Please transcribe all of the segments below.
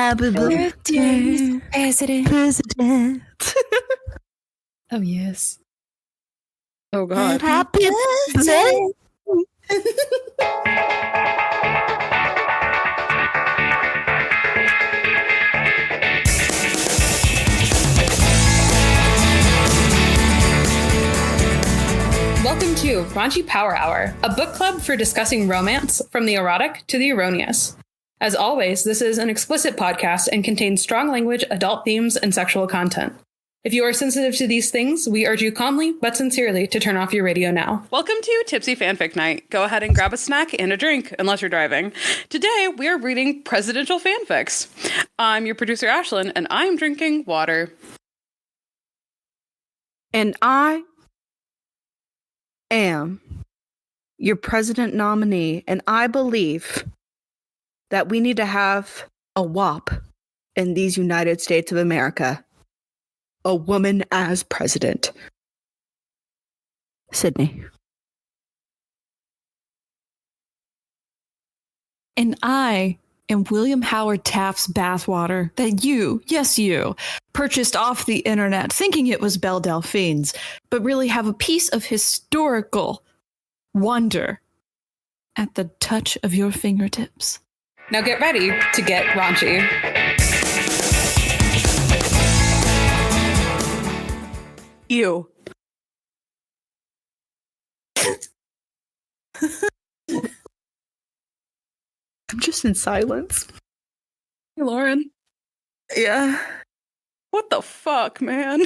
Happy birthday, President. Oh, yes. Oh, God. Happy birthday. Welcome to Raunchy Power Hour, a book club for discussing romance from the erotic to the erroneous. As always, this is an explicit podcast and contains strong language, adult themes, and sexual content. If you are sensitive to these things, we urge you calmly but sincerely to turn off your radio now. Welcome to Tipsy Fanfic Night. Go ahead and grab a snack and a drink, unless you're driving. Today, we are reading presidential fanfics. I'm your producer, Ashlyn, and I'm drinking water. And I am your president nominee, and I believe that we need to have a WAP in these United States of America. A woman as president. Sydney. And I am William Howard Taft's bathwater that you, yes you, purchased off the internet thinking it was Belle Delphine's, but really have a piece of historical wonder at the touch of your fingertips. Now get ready to get raunchy. You. I'm just in silence. Hey, Lauren. Yeah. What the fuck, man?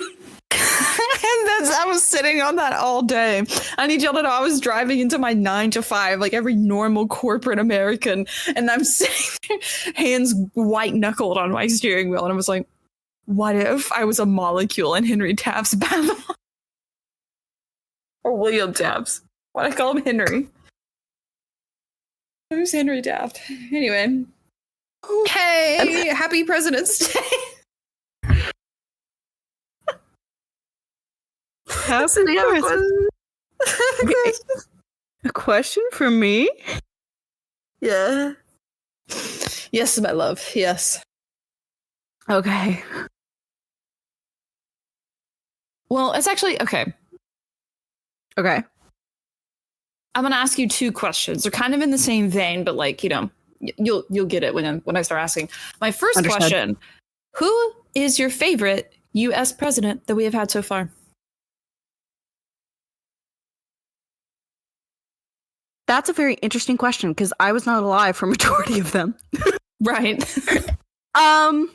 I was sitting on that all day. I need y'all to know I was driving into my 9 to 5 like every normal corporate American, and I'm sitting there, hands white knuckled on my steering wheel, and I was like, what if I was a molecule in Henry Taft's bath? Or William Taft's. Why do I call him Henry? Who's Henry Taft? Anyway. Hey, happy President's Day. Happy A question for me? Yeah. Yes, my love. Yes. Okay. Well, it's actually okay. Okay. I'm gonna ask you 2 questions. They're kind of in the same vein, but like, you know, you'll get it when I start asking. My first Understood. question: who is your favorite U.S. president that we have had so far? That's a very interesting question because I was not alive for majority of them. Right. I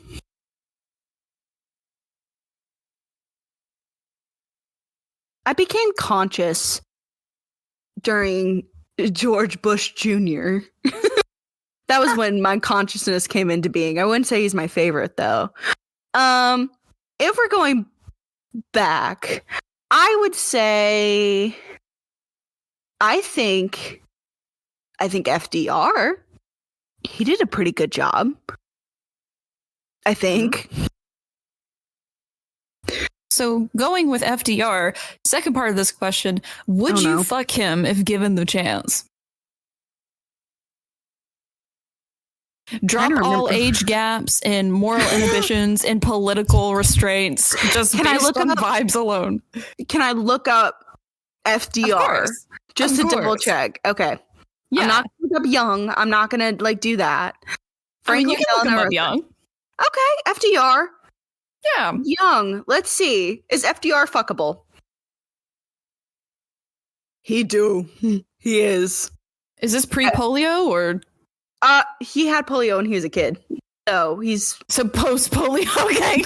became conscious during George Bush Jr. That was when my consciousness came into being. I wouldn't say he's my favorite though. If we're going back, I would say I think FDR, he did a pretty good job. I think. So going with FDR, second part of this question, would you fuck him if given the chance? Drop all age gaps and moral inhibitions and political restraints just based on vibes alone. Can I look up FDR just to double check? Okay. Yeah. I'm not going to look up Young. I'm not going to do that. You can look him up Young. Okay, FDR. Yeah. Young. Let's see. Is FDR fuckable? He do. He is. Is this pre-polio or? He had polio when he was a kid. So he's post-polio. Okay.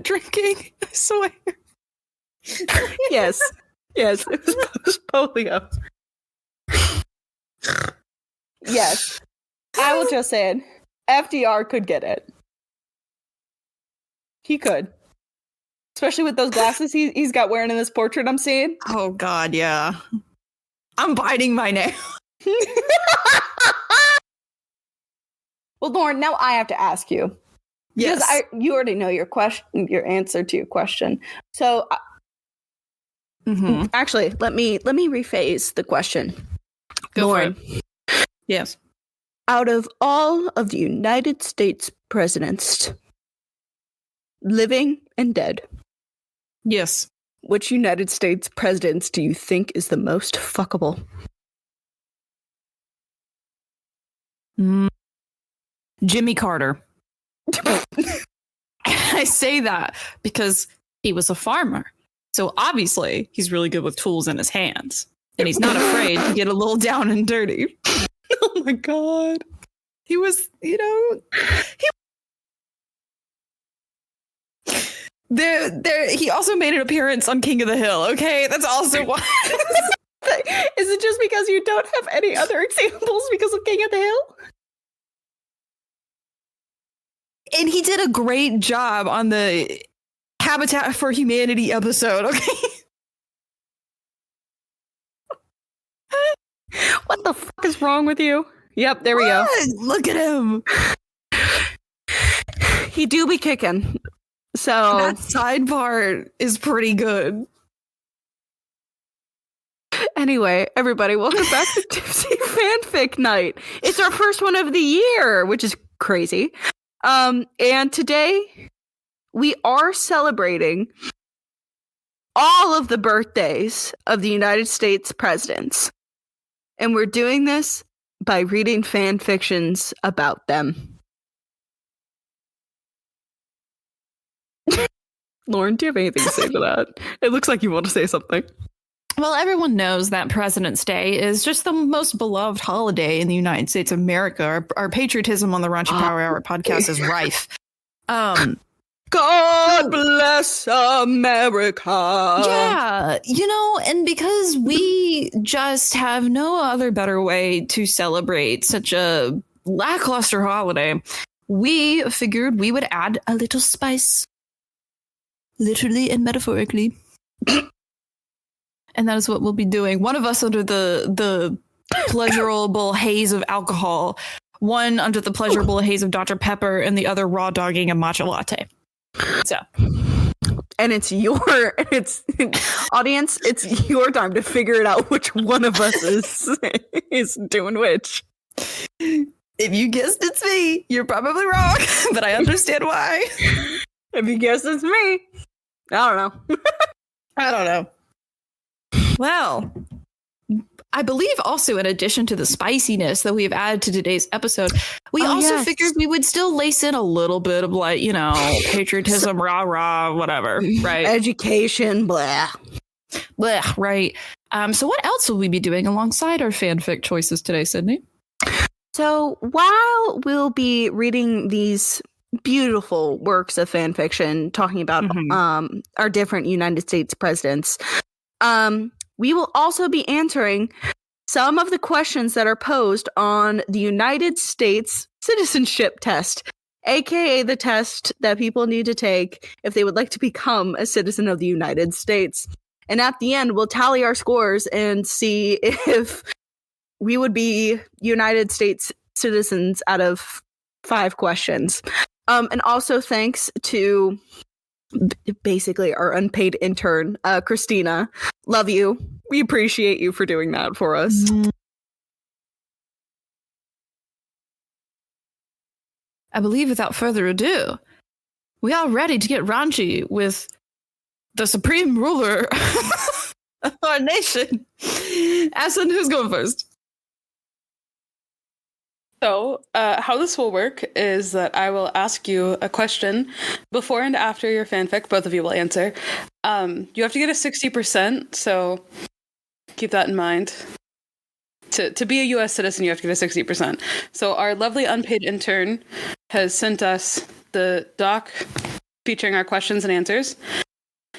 Drinking. I swear. Yes. Yes. It was post-polio. Yes. I will just say it. FDR could get it. He could. Especially with those glasses he's got wearing in this portrait I'm seeing. Oh, God, yeah. I'm biting my nail. Well, Lauren, now I have to ask you. Yes. Because you already know your answer to your question. So, actually, let me rephrase the question. Go Lauren, for it. Yes. out of all of the United States presidents, living and dead, Yes. which United States presidents do you think is the most fuckable? Jimmy Carter. I say that because he was a farmer. So obviously he's really good with tools in his hands. And he's not afraid to get a little down and dirty. Oh my god. He was, he also made an appearance on King of the Hill, okay? That's also why. Is it just because you don't have any other examples because of King of the Hill? And he did a great job on the Habitat for Humanity episode, okay? What the fuck is wrong with you? Yep, there we go. Look at him. He do be kicking. So That side part is pretty good. anyway, everybody, welcome back to Tipsy Fanfic Night. It's our first one of the year, which is crazy. And today we are celebrating all of the birthdays of the United States presidents. And we're doing this by reading fan fictions about them. Lauren, do you have anything to say to that? It looks like you want to say something. Well, everyone knows that President's Day is just the most beloved holiday in the United States of America. Our patriotism on the Raunchy Power Hour podcast is rife. God bless America. Yeah, and because we just have no other better way to celebrate such a lackluster holiday, we figured we would add a little spice, literally and metaphorically. And that is what we'll be doing. One of us under the pleasurable haze of alcohol, one under the pleasurable haze of Dr. Pepper, and the other raw dogging a matcha latte. So, and it's audience, it's your time to figure it out which one of us is doing which. If you guessed it's me, you're probably wrong, but I understand why. If you guess it's me, I don't know. I don't know. Well, I believe also in addition to the spiciness that we've added to today's episode, we figured we would still lace in a little bit of patriotism, rah, whatever, right? Education, blah. Blah, right. So what else will we be doing alongside our fanfic choices today, Sydney? So while we'll be reading these beautiful works of fan fiction talking about our different United States presidents, we will also be answering some of the questions that are posed on the United States citizenship test, aka the test that people need to take if they would like to become a citizen of the United States. And at the end, we'll tally our scores and see if we would be United States citizens out of 5 questions. And also thanks to basically our unpaid intern, Christina. Love you. We appreciate you for doing that for us. I believe without further ado, we are ready to get raunchy with the supreme ruler of our nation. Asin, who's going first? So, how this will work is that I will ask you a question before and after your fanfic. Both of you will answer. You have to get a 60%, so keep that in mind. To be a U.S. citizen, you have to get a 60%. So our lovely unpaid intern has sent us the doc featuring our questions and answers.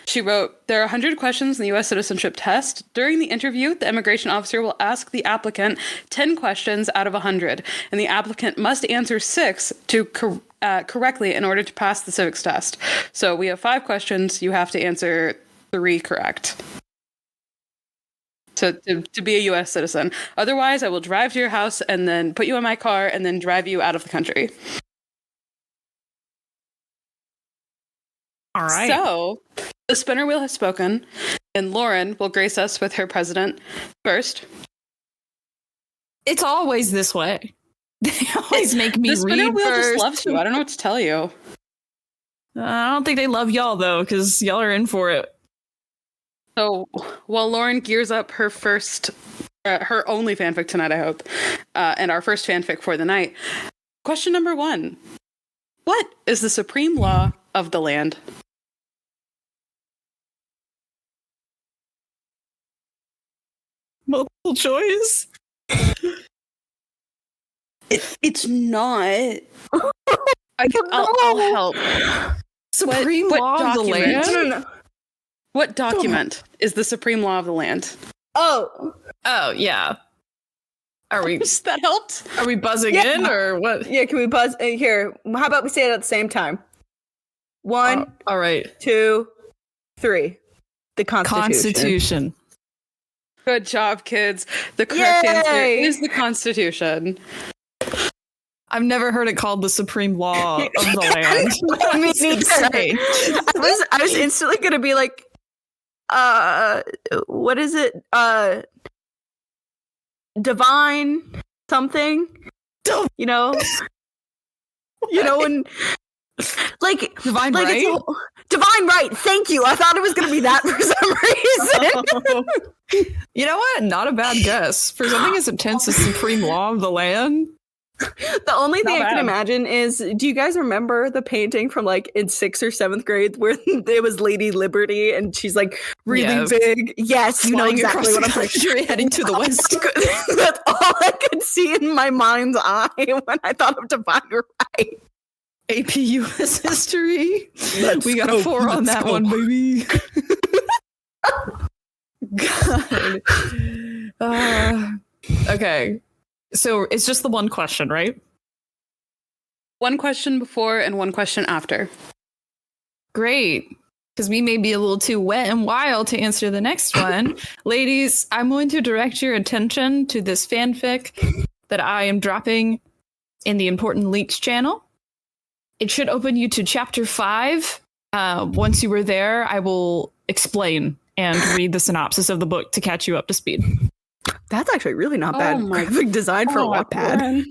She wrote, there are 100 questions in the U.S. citizenship test. During the interview, the immigration officer will ask the applicant 10 questions out of 100, and the applicant must answer 6 correctly in order to pass the civics test. So we have 5 questions. You have to answer 3 correct. So to be a U.S. citizen. Otherwise, I will drive to your house and then put you in my car and then drive you out of the country. All right. So the spinner wheel has spoken, and Lauren will grace us with her president first. It's always this way. They always make me The spinner read wheel first. just loves you. I don't know what to tell you. I don't think they love y'all though, because y'all are in for it. So while Lauren gears up her only fanfic tonight, I hope, and our first fanfic for the night, question number 1. What is the supreme law of the land? Multiple choice. It's not. I'll help. Supreme law of the document? land? No. What document is the supreme law of the land? Oh, Yeah. Are we That helped? are we buzzing Yeah. in or what? yeah. Can we buzz here? How about we say it at the same time? 1, All right. 2, 3. The Constitution. Good job, kids. The correct Yay! answer is the Constitution. I've never heard it called the supreme law of the land. I mean, It's insane. I was instantly gonna be like, what is it? Divine something. You know, when like Divine like right? it's divine right. Thank you. I thought it was gonna be that for some reason. You know what? Not a bad guess. For something as intense as supreme law of the land. The only thing Not I can bad. imagine is, do you guys remember the painting from like in 6th or 7th grade where it was Lady Liberty and she's like really Yes. big? Yes, you know Flying exactly across what I'm the talking country, heading to the west. That's all I could see in my mind's eye when I thought of divine right. AP US history. Let's We got go. a 4 on Let's that go. one, baby. God. Okay. So it's just the one question, right? One question before and one question after. Great. Because we may be a little too wet and wild to answer the next one. Ladies, I'm going to direct your attention to this fanfic that I am dropping in the Important Leaks channel. It should open you to chapter 5. Once you are there, I will explain and read the synopsis of the book to catch you up to speed. That's actually really not bad. Oh my- graphic design for Wattpad. Lauren.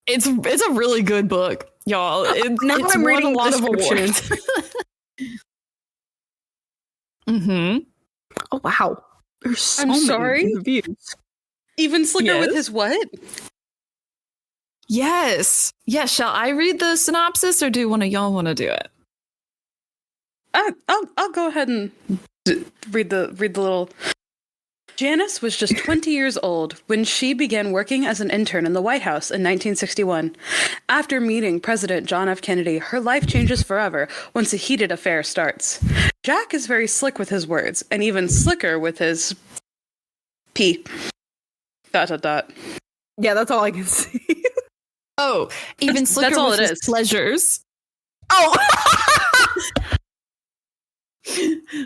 It's a really good book, y'all. Now It's I'm won reading a lot of description. awards. Mm-hmm. Oh wow, there's so I'm many sorry? reviews. Even slicker with Yes? his what? Yes. Yes. Shall I read the synopsis or do one of y'all want to do it? I'll go ahead and read the little. Janice was just 20 years old when she began working as an intern in the White House in 1961. After meeting President John F. Kennedy, her life changes forever once a heated affair starts. Jack is very slick with his words, and even slicker with his pee. ... Yeah, that's all I can see. Oh, even slicker that's all with it his is. pleasures. Oh,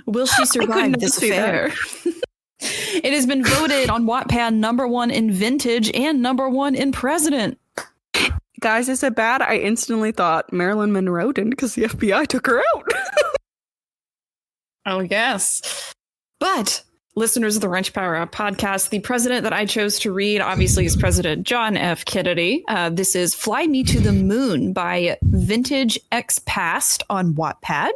Will she survive not this see that. affair? It has been voted on Wattpad #1 in vintage and #1 in president. guys, is it bad? I instantly thought Marilyn Monroe didn't because the FBI took her out. Oh, yes. But listeners of the Wrench Power Hour podcast, the president that I chose to read obviously is President John F. Kennedy. This is Fly Me to the Moon by Vintage X Past on Wattpad,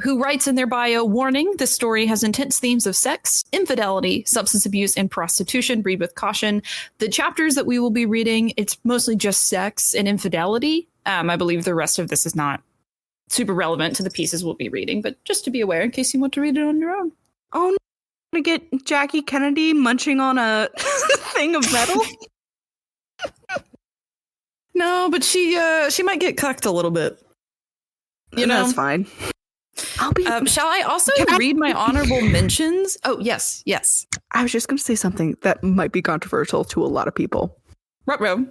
who writes in their bio, warning, this story has intense themes of sex, infidelity, substance abuse, and prostitution. Read with caution. The chapters that we will be reading, it's mostly just sex and infidelity. I believe the rest of this is not super relevant to the pieces we'll be reading, but just to be aware in case you want to read it on your own. Oh, no. To get Jackie Kennedy munching on a thing of metal. No, but she might get cucked a little bit. You know, That's fine. I'll be. shall I also Can I- read my honorable mentions? Oh, yes. I was just going to say something that might be controversial to a lot of people. Ruh-roh.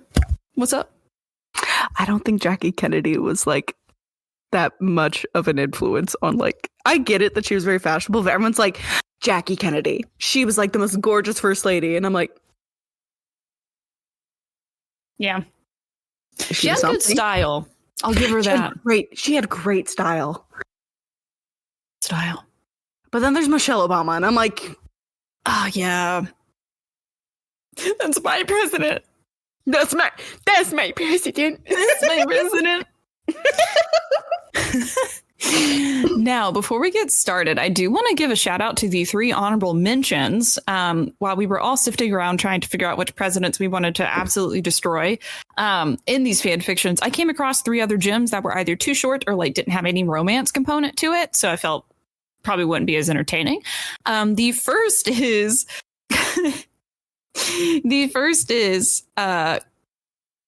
What's up? I don't think Jackie Kennedy was like that much of an influence on like. I get it that she was very fashionable, but everyone's like Jackie Kennedy. She was like the most gorgeous first lady, and I'm like, Yeah. is She has good something? style. I'll give her She had that. great. She had great style. Style. But then there's Michelle Obama, and I'm like, Oh, yeah. That's my president. That's my president. That's my president. Now, before we get started, I do want to give a shout out to the 3 honorable mentions. While we were all sifting around trying to figure out which presidents we wanted to absolutely destroy in these fan fictions, I came across 3 other gems that were either too short or like didn't have any romance component to it. So I felt probably wouldn't be as entertaining. The first is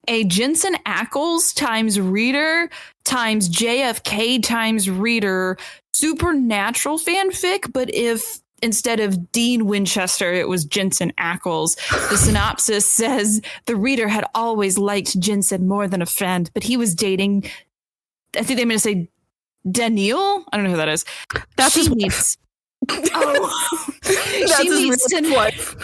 a Jensen Ackles times reader times JFK times reader supernatural fanfic, but if instead of Dean Winchester, it was Jensen Ackles. The synopsis says the reader had always liked Jensen more than a friend, but he was dating, I think they meant to say Daniel? I don't know who that is. That's his meets. Oh, that's his wife.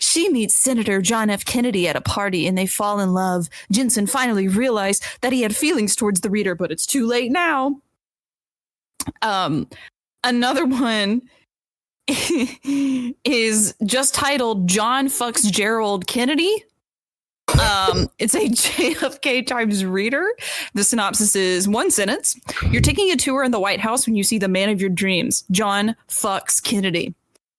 She meets Senator John F. Kennedy at a party and they fall in love. Jensen finally realized that he had feelings towards the reader, but it's too late now. Another one is just titled John Fucks Gerald Kennedy. It's a JFK times reader. The synopsis is one sentence. You're taking a tour in the White House when you see the man of your dreams, John Fucks Kennedy.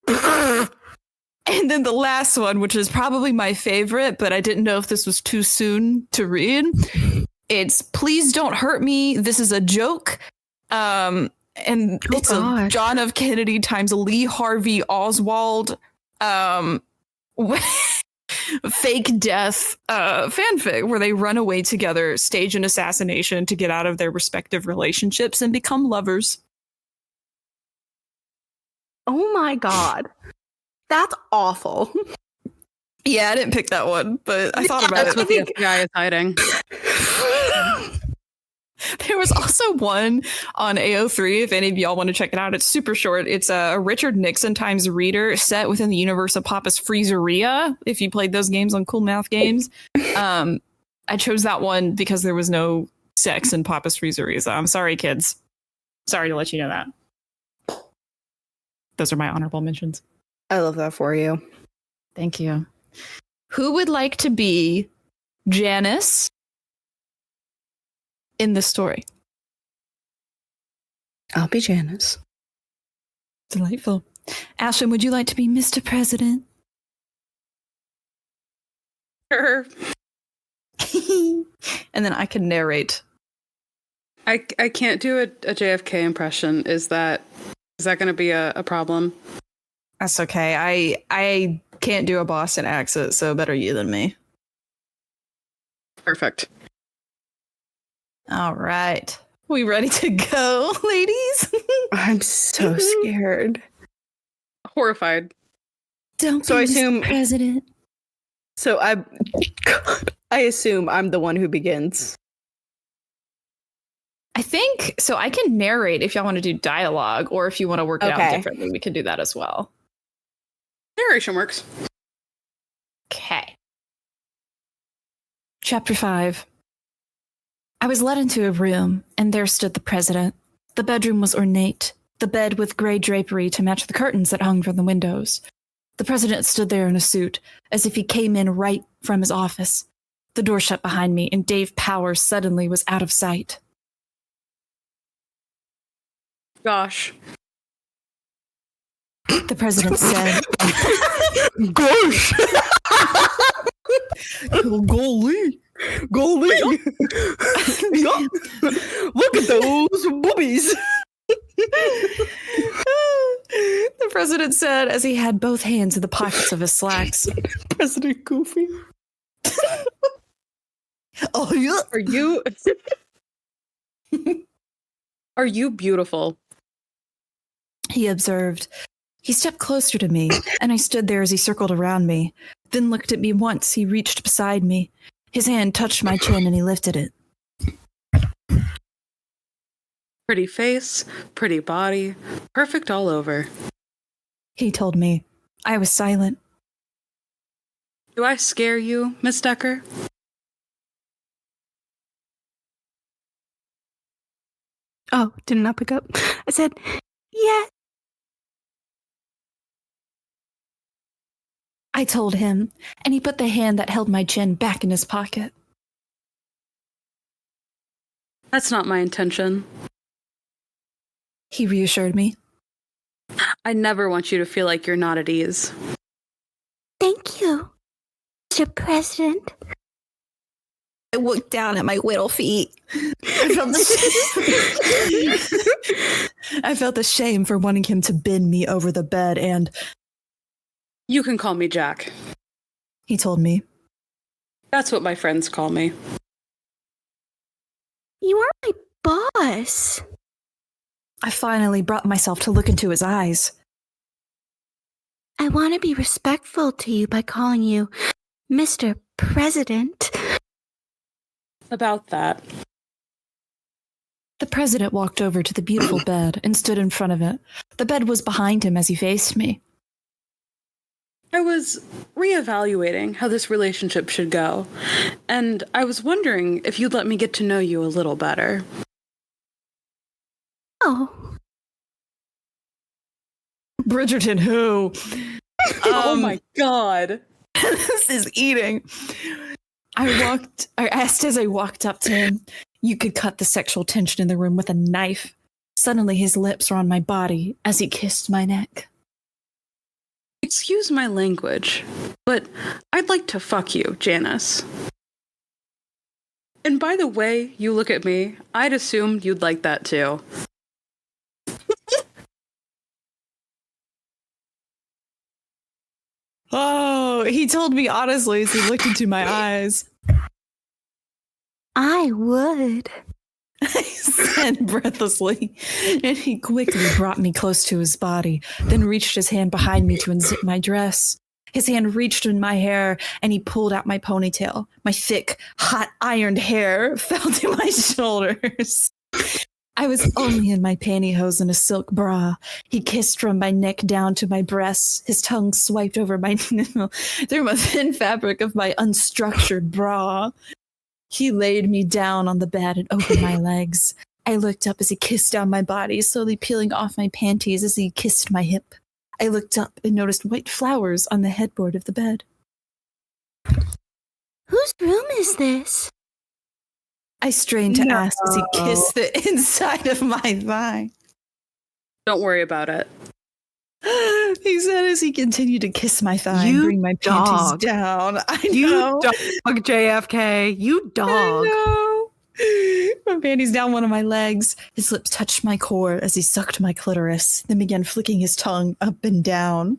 And then the last one, which is probably my favorite, but I didn't know if this was too soon to read. It's Please Don't Hurt Me. This is a joke. And it's a John F. Kennedy times Lee Harvey Oswald fake death fanfic where they run away together, stage an assassination to get out of their respective relationships and become lovers. Oh my god. That's awful. Yeah, I didn't pick that one, but I thought about That's what the FBI is hiding. There was also one on AO3, if any of y'all want to check it out. It's super short. It's a Richard Nixon times reader set within the universe of Papa's Freezeria, if you played those games on Cool Math Games. I chose that one because there was no sex in Papa's Freezeria. So I'm sorry, kids. Sorry to let you know that. Those are my honorable mentions. I love that for you. Thank you. Who would like to be Janice in this story? I'll be Janice. Delightful. Ashlyn, would you like to be Mr. President? Sure. And then I can narrate. I can't do a JFK impression. Is that going to be a problem? That's okay. I can't do a Boston accent, so better you than me. Perfect. All right. We ready to go, ladies? I'm so scared. Horrified. Don't so be I assume president. So I assume I'm the one who begins. I think so. I can narrate if y'all want to do dialogue, or if you want to work it out differently, we can do that as well. Narration works. Okay. Chapter 5. I was led into a room, and there stood the president. The bedroom was ornate, the bed with gray drapery to match the curtains that hung from the windows. The president stood there in a suit, as if he came in right from his office. The door shut behind me, and Dave Powers suddenly was out of sight. Gosh. The president said, Gosh! Golly! Golly! Yeah. Look at those boobies! The president said as he had both hands in the pockets of his slacks. President Goofy. Oh, yeah. Are you beautiful? He observed. He stepped closer to me, and I stood there as he circled around me, then looked at me once. He reached beside me. His hand touched my chin, and he lifted it. Pretty face, pretty body, perfect all over. He told me. I was silent. Do I scare you, Miss Decker? Oh, didn't I pick up? I said, yeah. I told him, and he put the hand that held my chin back in his pocket. That's not my intention. He reassured me. I never want you to feel like you're not at ease. Thank you, Mr. President. I looked down at my little feet. I felt the shame for wanting him to bend me over the bed, and You can call me Jack. he told me. That's what my friends call me. You are my boss. I finally brought myself to look into his eyes. I want to be respectful to you by calling you Mr. President. About that. The president walked over to the beautiful bed and stood in front of it. The bed was behind him as he faced me. I was reevaluating how this relationship should go, and I was wondering if you'd let me get to know you a little better. Oh. Bridgerton, who? Oh my god. This is eating. I asked as I walked up to him, you could cut the sexual tension in the room with a knife. Suddenly his lips were on my body as he kissed my neck. Excuse my language, but I'd like to fuck you, Janice. And by the way you look at me, I'd assumed you'd like that too. Oh, he told me honestly as he looked into my eyes. I would. I said breathlessly, and he quickly brought me close to his body, then reached his hand behind me to unzip my dress. His hand reached in my hair, and he pulled out my ponytail. My thick, hot, ironed hair fell to my shoulders. I was only in my pantyhose and a silk bra. He kissed from my neck down to my breasts. His tongue swiped over my nipple through the thin fabric of my unstructured bra. He laid me down on the bed and opened my legs. I looked up as he kissed down my body, slowly peeling off my panties as he kissed my hip. I looked up and noticed white flowers on the headboard of the bed. Whose room is this? I strained to ask as he kissed the inside of my thigh. Don't worry about it. He said as he continued to kiss my thigh and You bring my dog. panties down. I You know. dog, JFK. You dog. I know. My panties down one of my legs. His lips touched my core as he sucked my clitoris, then began flicking his tongue up and down.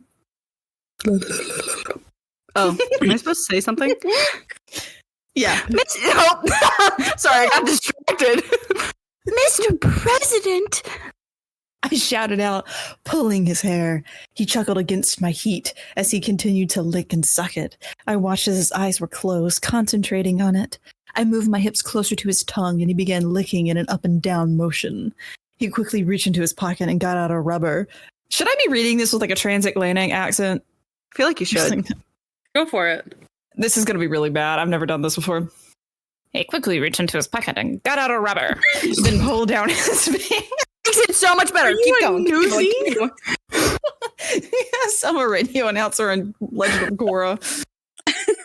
Oh, am I supposed to say something? Yeah. Sorry, I got distracted. Mr. President. I shouted out, pulling his hair. He chuckled against my heat as he continued to lick and suck it. I watched as his eyes were closed, concentrating on it. I moved my hips closer to his tongue and he began licking in an up and down motion. He quickly reached into his pocket and got out a rubber. Should I be reading this with like a transatlantic accent? I feel like you should. Go for it. This is going to be really bad. I've never done this before. He quickly reached into his pocket and got out a rubber, then pulled down his pants. Makes it so much better. Keep going. Keep going. Keep going. Yes, I'm a radio announcer in Legend of Korra.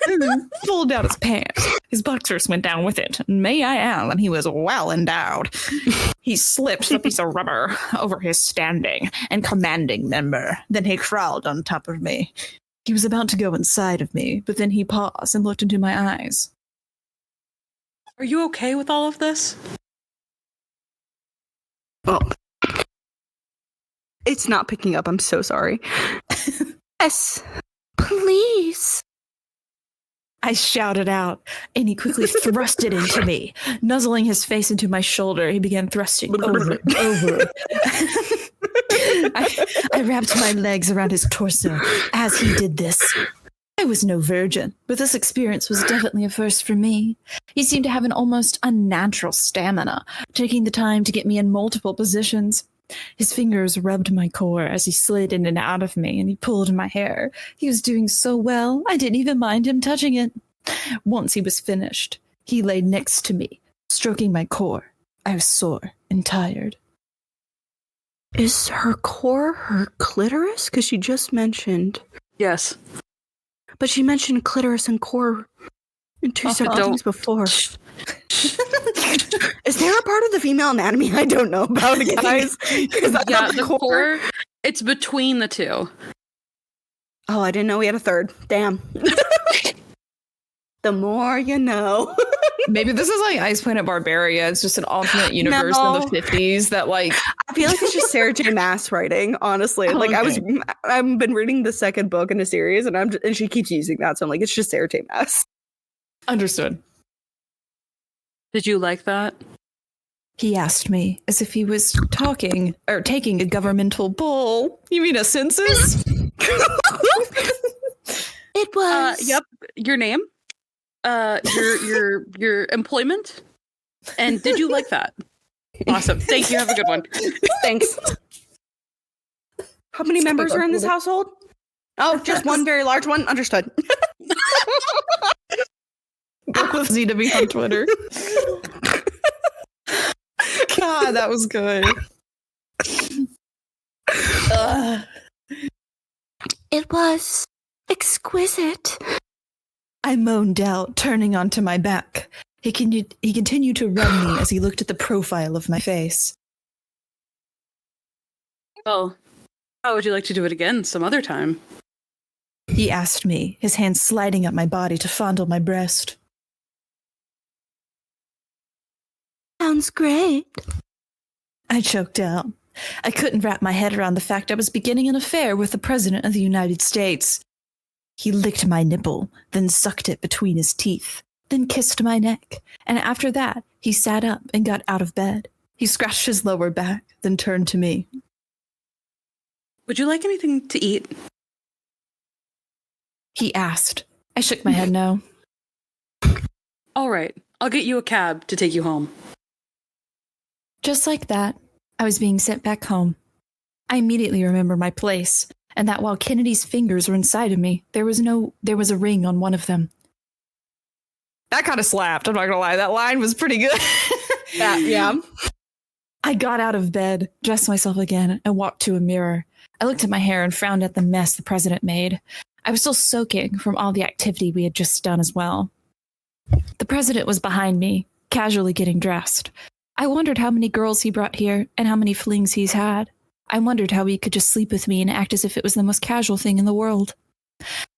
And then pulled out his pants. His boxers went down with it. May I add that he was well endowed. He slipped the piece of rubber over his standing and commanding member. Then he crawled on top of me. He was about to go inside of me, but then he paused and looked into my eyes. Are you okay with all of this? Well, it's not picking up. I'm so sorry. Yes, please. I shouted out, and he quickly thrust it into me. Nuzzling his face into my shoulder, he began thrusting over and over. I wrapped my legs around his torso as he did this. I was no virgin, but this experience was definitely a first for me. He seemed to have an almost unnatural stamina, taking the time to get me in multiple positions. His fingers rubbed my core as he slid in and out of me, and he pulled my hair. He was doing so well, I didn't even mind him touching it. Once he was finished, he lay next to me, stroking my core. I was sore and tired. Is her core her clitoris? Because she just mentioned. Yes. But she mentioned clitoris and core in two separate things before. Is there a part of the female anatomy I don't know about, guys? Yeah, the core, it's between the two. Oh, I didn't know we had a third. Damn. The more you know. Maybe this is like Ice Planet Barbaria. It's just an alternate universe in the 50s that like I feel like it's just Sarah J. Maas writing, honestly. Like I've been reading the second book in a series and she keeps using that, so I'm like, it's just Sarah J. Maas. Understood. Did you like that? He asked me as if he was talking or taking a governmental poll. You mean a census? It was. Yep. Your name? Your employment? And did you like that? Awesome. Thank you. Have a good one. Thanks. How many members are in this household? Oh, just one very large one. Understood. Go with Z to be on Twitter. God, that was good. It was exquisite. I moaned out, turning onto my back. He continued to rub me as he looked at the profile of my face. Well, how would you like to do it again some other time? He asked me, his hand sliding up my body to fondle my breast. Sounds great. I choked out. I couldn't wrap my head around the fact I was beginning an affair with the President of the United States. He licked my nipple, then sucked it between his teeth, then kissed my neck, and after that, he sat up and got out of bed. He scratched his lower back, then turned to me. Would you like anything to eat? He asked. I shook my head no. All right, I'll get you a cab to take you home. Just like that, I was being sent back home. I immediately remembered my place, and that while Kennedy's fingers were inside of me, there was a ring on one of them. That kind of slapped, I'm not gonna lie. That line was pretty good. Yeah. I got out of bed, dressed myself again, and walked to a mirror. I looked at my hair and frowned at the mess the president made. I was still soaking from all the activity we had just done as well. The president was behind me, casually getting dressed. I wondered how many girls he brought here and how many flings he's had. I wondered how he could just sleep with me and act as if it was the most casual thing in the world.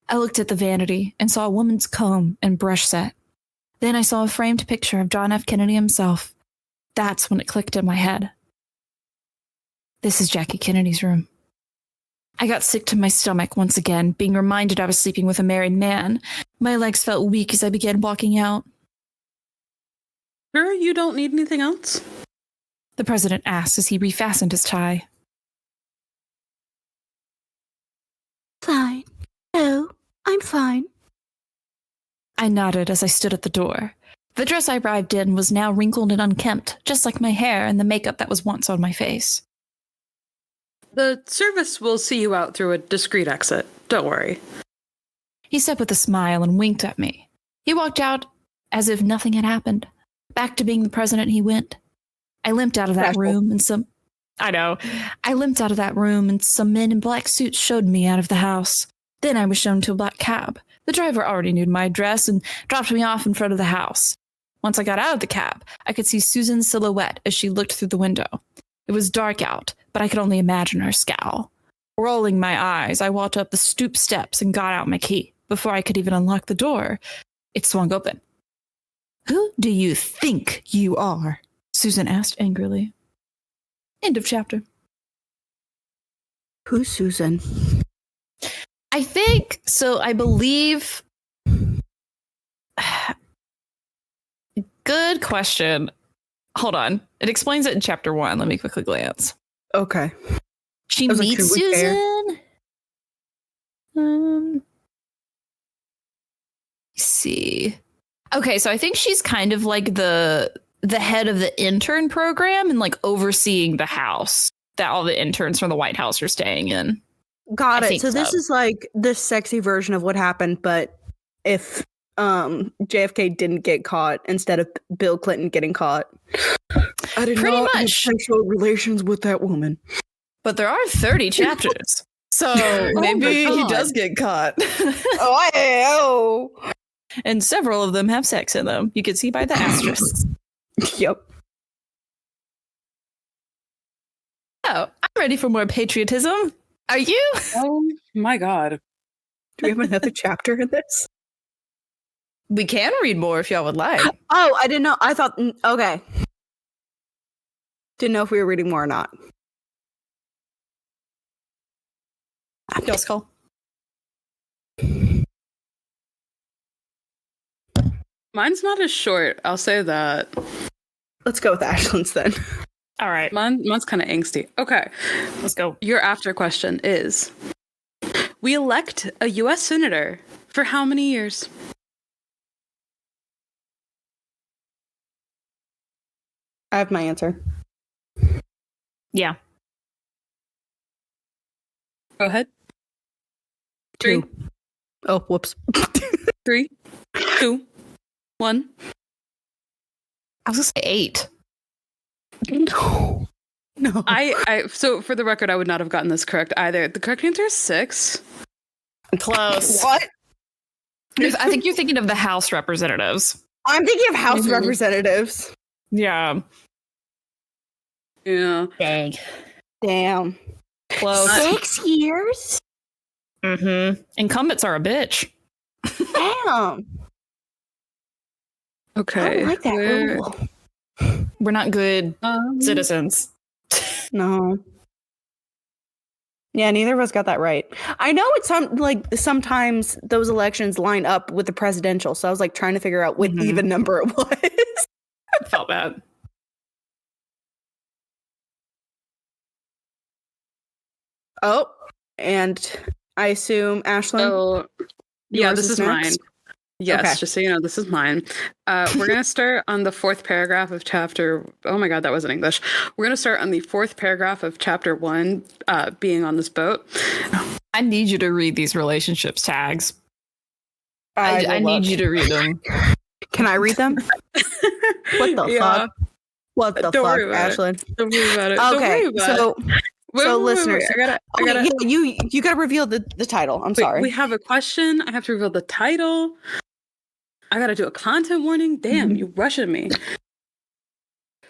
I looked at the vanity and saw a woman's comb and brush set. Then I saw a framed picture of John F. Kennedy himself. That's when it clicked in my head. This is Jackie Kennedy's room. I got sick to my stomach once again, being reminded I was sleeping with a married man. My legs felt weak as I began walking out. Sure, you don't need anything else? The president asked as he refastened his tie. Fine. No, I'm fine. I nodded as I stood at the door. The dress I arrived in was now wrinkled and unkempt, just like my hair and the makeup that was once on my face. The service will see you out through a discreet exit. Don't worry. He said with a smile and winked at me. He walked out as if nothing had happened. Back to being the president he went. I limped out of that room and some men in black suits showed me out of the house. Then I was shown to a black cab. The driver already knew my address and dropped me off in front of the house. Once I got out of the cab, I could see Susan's silhouette as she looked through the window. It was dark out, but I could only imagine her scowl. Rolling my eyes, I walked up the stoop steps and got out my key. Before I could even unlock the door, it swung open. Who do you think you are? Susan asked angrily. End of chapter. Who's Susan? I think, so I believe... Good question. Hold on. It explains it in chapter 1. Let me quickly glance. Okay. She meets Susan. Let's see. Okay, so I think she's kind of like the head of the intern program and like overseeing the house that all the interns from the White House are staying in. Got it. So this is like the sexy version of what happened, but if JFK didn't get caught instead of Bill Clinton getting caught. I did Pretty not much have sexual relations with that woman. But there are 30 chapters. So maybe he does get caught. Oh. And several of them have sex in them. You can see by the asterisks. Yep. Oh, I'm ready for more patriotism. Are you? Oh my god. Do we have another chapter in this? We can read more if y'all would like. Oh, I didn't know. I thought, okay. Didn't know if we were reading more or not. Y'all's call. Mine's not as short, I'll say that. Let's go with Ashlyn's then. All right, Mine's kind of angsty. Okay. let's go. Your after question is, we elect a U.S. senator for how many years? I have my answer. Yeah. Go ahead. 2. Oh, whoops. 3, 2, 1. I was going to say 8. No. No. So for the record, I would not have gotten this correct either. The correct answer is 6. Close. What? I think you're thinking of the House representatives. I'm thinking of House representatives. Yeah. Yeah. Dang. Damn. Close. 6 years? Mm-hmm. Incumbents are a bitch. Damn. I Okay. don't like that rule. We're not good citizens. No. Yeah, neither of us got that right. I know it's sometimes those elections line up with the presidential, so I was like trying to figure out what even number it was. Felt bad. Oh, and I assume Ashlyn. So, yeah, yours this is next? mine. Yes, Okay. just so you know, this is mine. We're going to start on the 4th paragraph of chapter... Oh my god, that wasn't English. We're going to start on the 4th paragraph of chapter 1, being on this boat. I need you to read these relationships tags. I I need you to read them. Can I read them? What the fuck? What the Don't fuck, worry about it. Ashlyn? Don't worry about it. Okay, so listeners, I gotta. you gotta reveal the title. I'm sorry. We have a question. I have to reveal the title. I gotta do a content warning. Damn, you rushing me.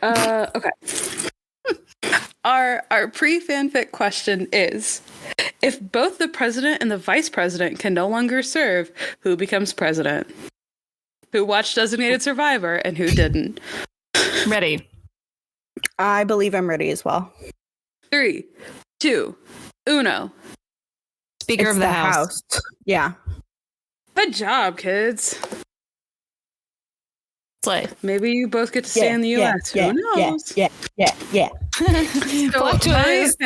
Okay. Our pre-fanfic question is: if both the president and the vice president can no longer serve, who becomes president? Who watched Designated Survivor and who didn't? Ready. I believe I'm ready as well. 3, 2, 1. Speaker It's of the House. Yeah. Good job, kids. Play. Maybe you both get to stay in the U.S. Who knows? Yeah. So Plot twist.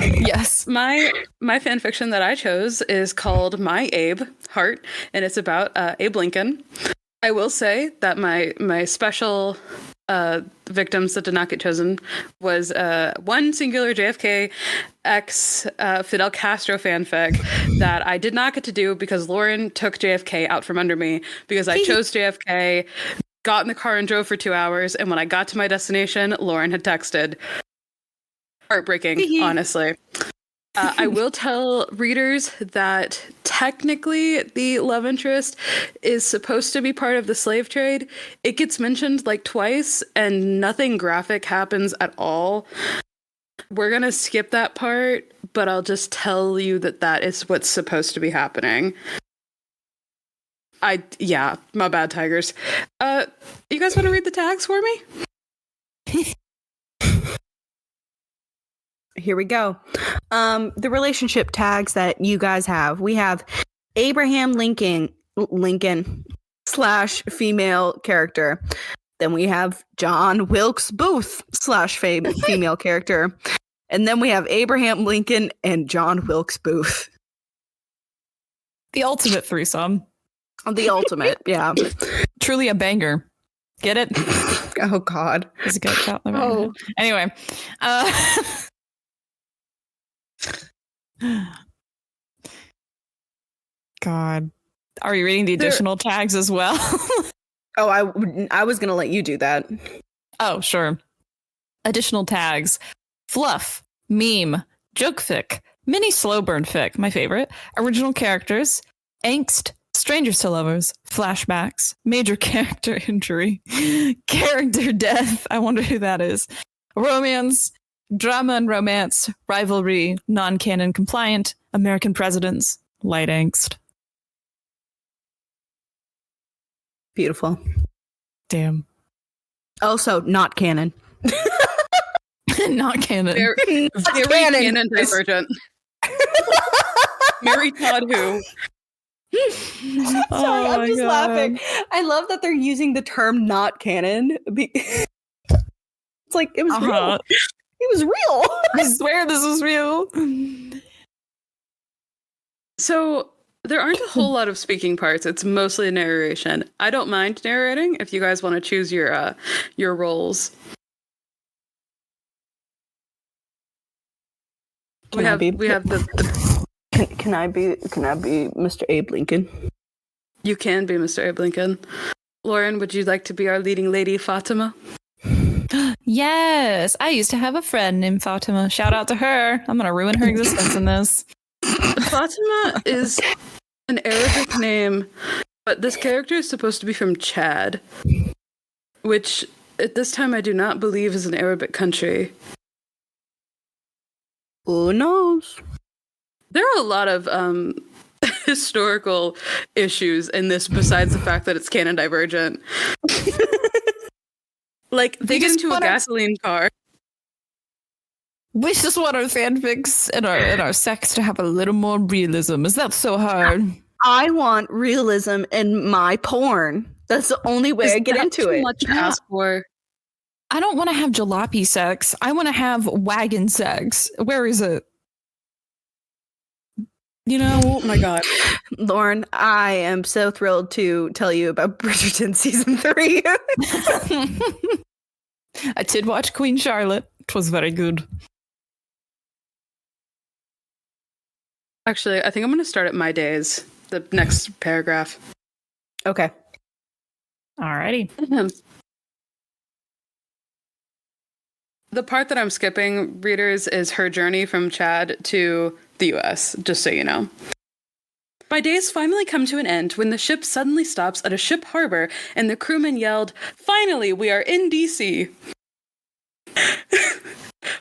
Yes. My fan fiction that I chose is called My Abe Heart, and it's about Abe Lincoln. I will say that my special victims that did not get chosen was one singular JFK x Fidel Castro fanfic that I did not get to do because Lauren took JFK out from under me because I chose JFK, got in the car and drove for 2 hours, and when I got to my destination, Lauren had texted. Heartbreaking, honestly. I will tell readers that technically the love interest is supposed to be part of the slave trade. It gets mentioned like twice and nothing graphic happens at all. We're going to skip that part, but I'll just tell you that is what's supposed to be happening. Yeah, my bad, tigers. You guys want to read the tags for me? Here we go. The relationship tags that you guys have. We have Abraham Lincoln / female character. Then we have John Wilkes Booth / female character. And then we have Abraham Lincoln and John Wilkes Booth. The ultimate threesome. The ultimate, yeah. Truly a banger. Get it? Oh, God. It's a good shot. Oh. Anyway. God. Are you reading the additional tags as well? Oh, I was going to let you do that. Oh, sure. Additional tags. Fluff, meme, jokefic, Mini slow burn fic, my favorite. Original characters, angst, strangers to lovers, flashbacks, major character injury, character death. I wonder who that is. Romance, drama and romance, rivalry, non-canon compliant, American presidents, light angst. Beautiful. Damn. Also, not canon. Not canon. Very canon divergent. Mary Todd who? Sorry, I'm just laughing. I love that they're using the term "not canon." It's like it was real. It was real. I swear this was real. So there aren't a whole lot of speaking parts. It's mostly narration. I don't mind narrating if you guys want to choose your roles. We have the Can I be Mr. Abe Lincoln? You can be Mr. Abe Lincoln. Lauren, would you like to be our leading lady, Fatima? Yes, I used to have a friend named Fatima. Shout out to her. I'm gonna ruin her existence in this. Fatima is an Arabic name, but this character is supposed to be from Chad, which at this time I do not believe is an Arabic country. Who knows? There are a lot of historical issues in this besides the fact that it's canon divergent. Like, they get into a gasoline car. We just want our fanfics and our sex to have a little more realism. Is that so hard? I want realism in my porn. That's the only way I get into it. Too much to ask for. I don't want to have jalopy sex. I want to have wagon sex. Where is it? You know? Oh my god. Lauren, I am so thrilled to tell you about Bridgerton season 3. I did watch Queen Charlotte. It was very good. Actually, I think I'm going to start at my days, the next paragraph. Okay. Alrighty. The part that I'm skipping, readers, is her journey from Chad to the US, just so you know. My days finally come to an end when the ship suddenly stops at a ship harbor and the crewman yelled, "Finally, we are in DC."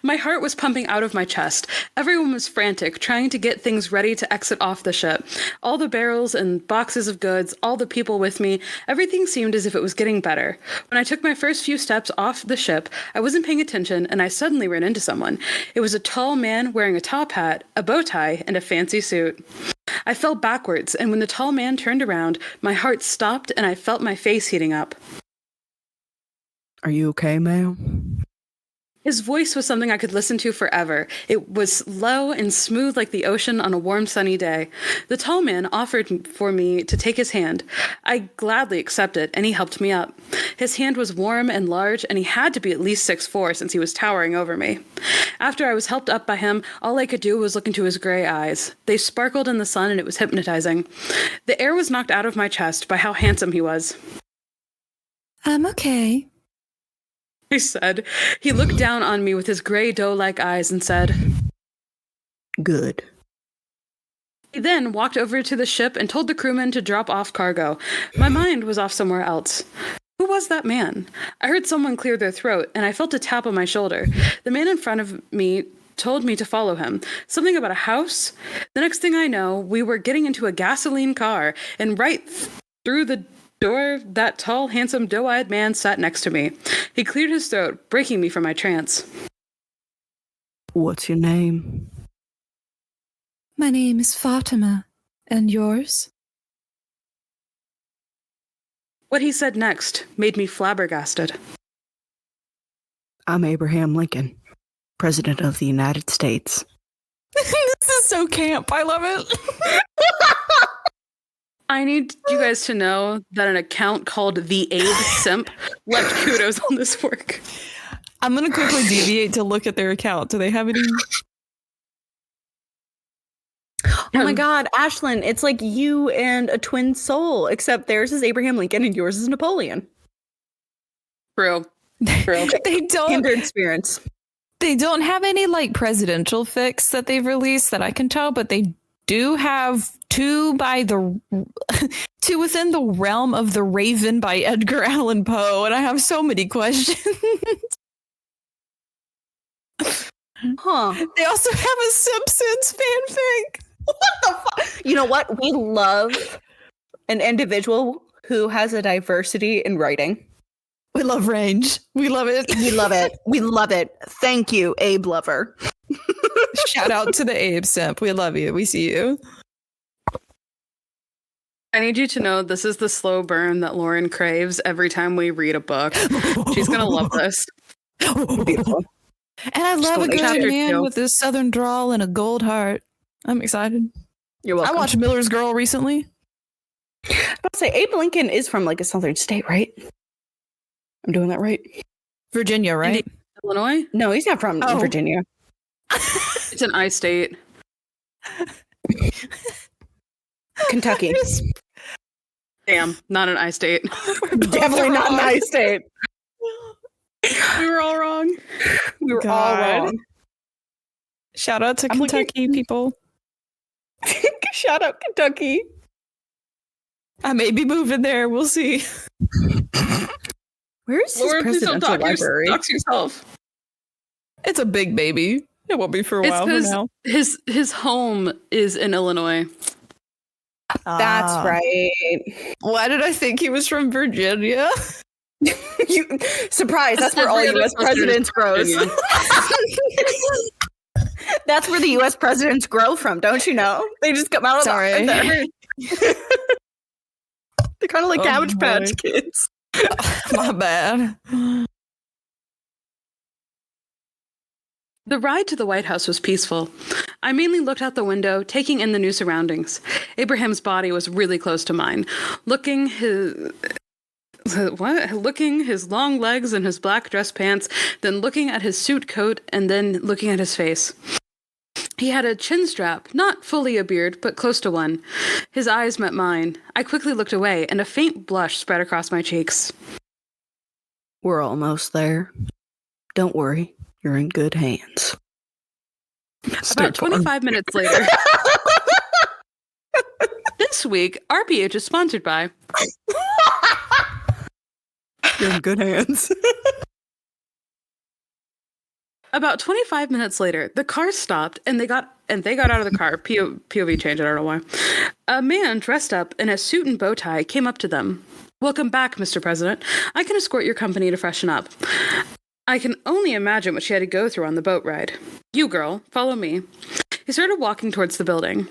My heart was pumping out of my chest. Everyone was frantic, trying to get things ready to exit off the ship. All the barrels and boxes of goods, all the people with me, everything seemed as if it was getting better. When I took my first few steps off the ship, I wasn't paying attention and I suddenly ran into someone. It was a tall man wearing a top hat, a bow tie, and a fancy suit. I fell backwards, and when the tall man turned around, my heart stopped and I felt my face heating up. Are you okay, ma'am? His voice was something I could listen to forever. It was low and smooth like the ocean on a warm, sunny day. The tall man offered for me to take his hand. I gladly accepted, and he helped me up. His hand was warm and large, and he had to be at least 6'4" since he was towering over me. After I was helped up by him, all I could do was look into his gray eyes. They sparkled in the sun, and it was hypnotizing. The air was knocked out of my chest by how handsome he was. I'm okay, He said. He looked down on me with his gray doe-like eyes and said, "Good." He then walked over to the ship and told the crewman to drop off cargo. My mind was off somewhere else. Who was that man? I heard someone clear their throat, and I felt a tap on my shoulder. The man in front of me told me to follow him. Something about a house? The next thing I know, we were getting into a gasoline car, and right through the door, that tall, handsome, doe-eyed man sat next to me. He cleared his throat, breaking me from my trance. What's your name? My name is Fatima. And yours? What he said next made me flabbergasted. I'm Abraham Lincoln, President of the United States. This is so camp. I love it. I need you guys to know that an account called The Abe Simp left kudos on this work. I'm going to quickly deviate to look at their account. Do they have any? Oh my god, Ashlyn, it's like you and a twin soul, except theirs is Abraham Lincoln and yours is Napoleon. True. They don't. Kindred experience. They don't have any like presidential fics that they've released that I can tell, but they do have two within the realm of The Raven by Edgar Allan Poe, and I have so many questions. Huh. They also have a Simpsons fanfic. What the fuck? You know what? We love an individual who has a diversity in writing. We love range. We love it. We love it. We love it. Thank you, Abe Lover. Shout out to the Abe Simp. We love you. We see you. I need you to know this is the slow burn that Lauren craves every time we read a book. She's going to love this. Beautiful. And I love a good Chapter man 2. with a southern drawl and a gold heart. I'm excited. You're welcome. I watched Miller's Girl recently. I was about to say, Abe Lincoln is from like a southern state, right? I'm doing that right. Virginia, right? Illinois? No, he's not from Virginia. It's an I state. Kentucky. Damn, not an I state. Definitely not an I state. We were all wrong. We were all wrong. Shout out to I'm Kentucky people. Shout out Kentucky. I may be moving there. We'll see. Where's his Lauren, please don't presidential library? dox yourself. It's a big baby. It won't be for a while from now. His home is in Illinois. That's right. Why did I think he was from Virginia? Surprise, that's where all U.S. presidents grows. That's where the U.S. presidents grow from, don't you know? They just come out of Sorry. They're kind of like Cabbage boy. Patch Kids. My bad. The ride to the White House was peaceful. I mainly looked out the window, taking in the new surroundings. Abraham's body was really close to mine. Looking his long legs and his black dress pants, then looking at his suit coat, and then looking at his face. He had a chin strap, not fully a beard, but close to one. His eyes met mine. I quickly looked away, and a faint blush spread across my cheeks. We're almost there. Don't worry, you're in good hands. About 25 minutes later. This week, RPH is sponsored by... You're in good hands. About 25 minutes later, the car stopped and they got out of the car. POV change, I don't know why. A man dressed up in a suit and bow tie came up to them. "Welcome back, Mr. President. I can escort your company to freshen up." I can only imagine what she had to go through on the boat ride. "You, girl, follow me." He started walking towards the building.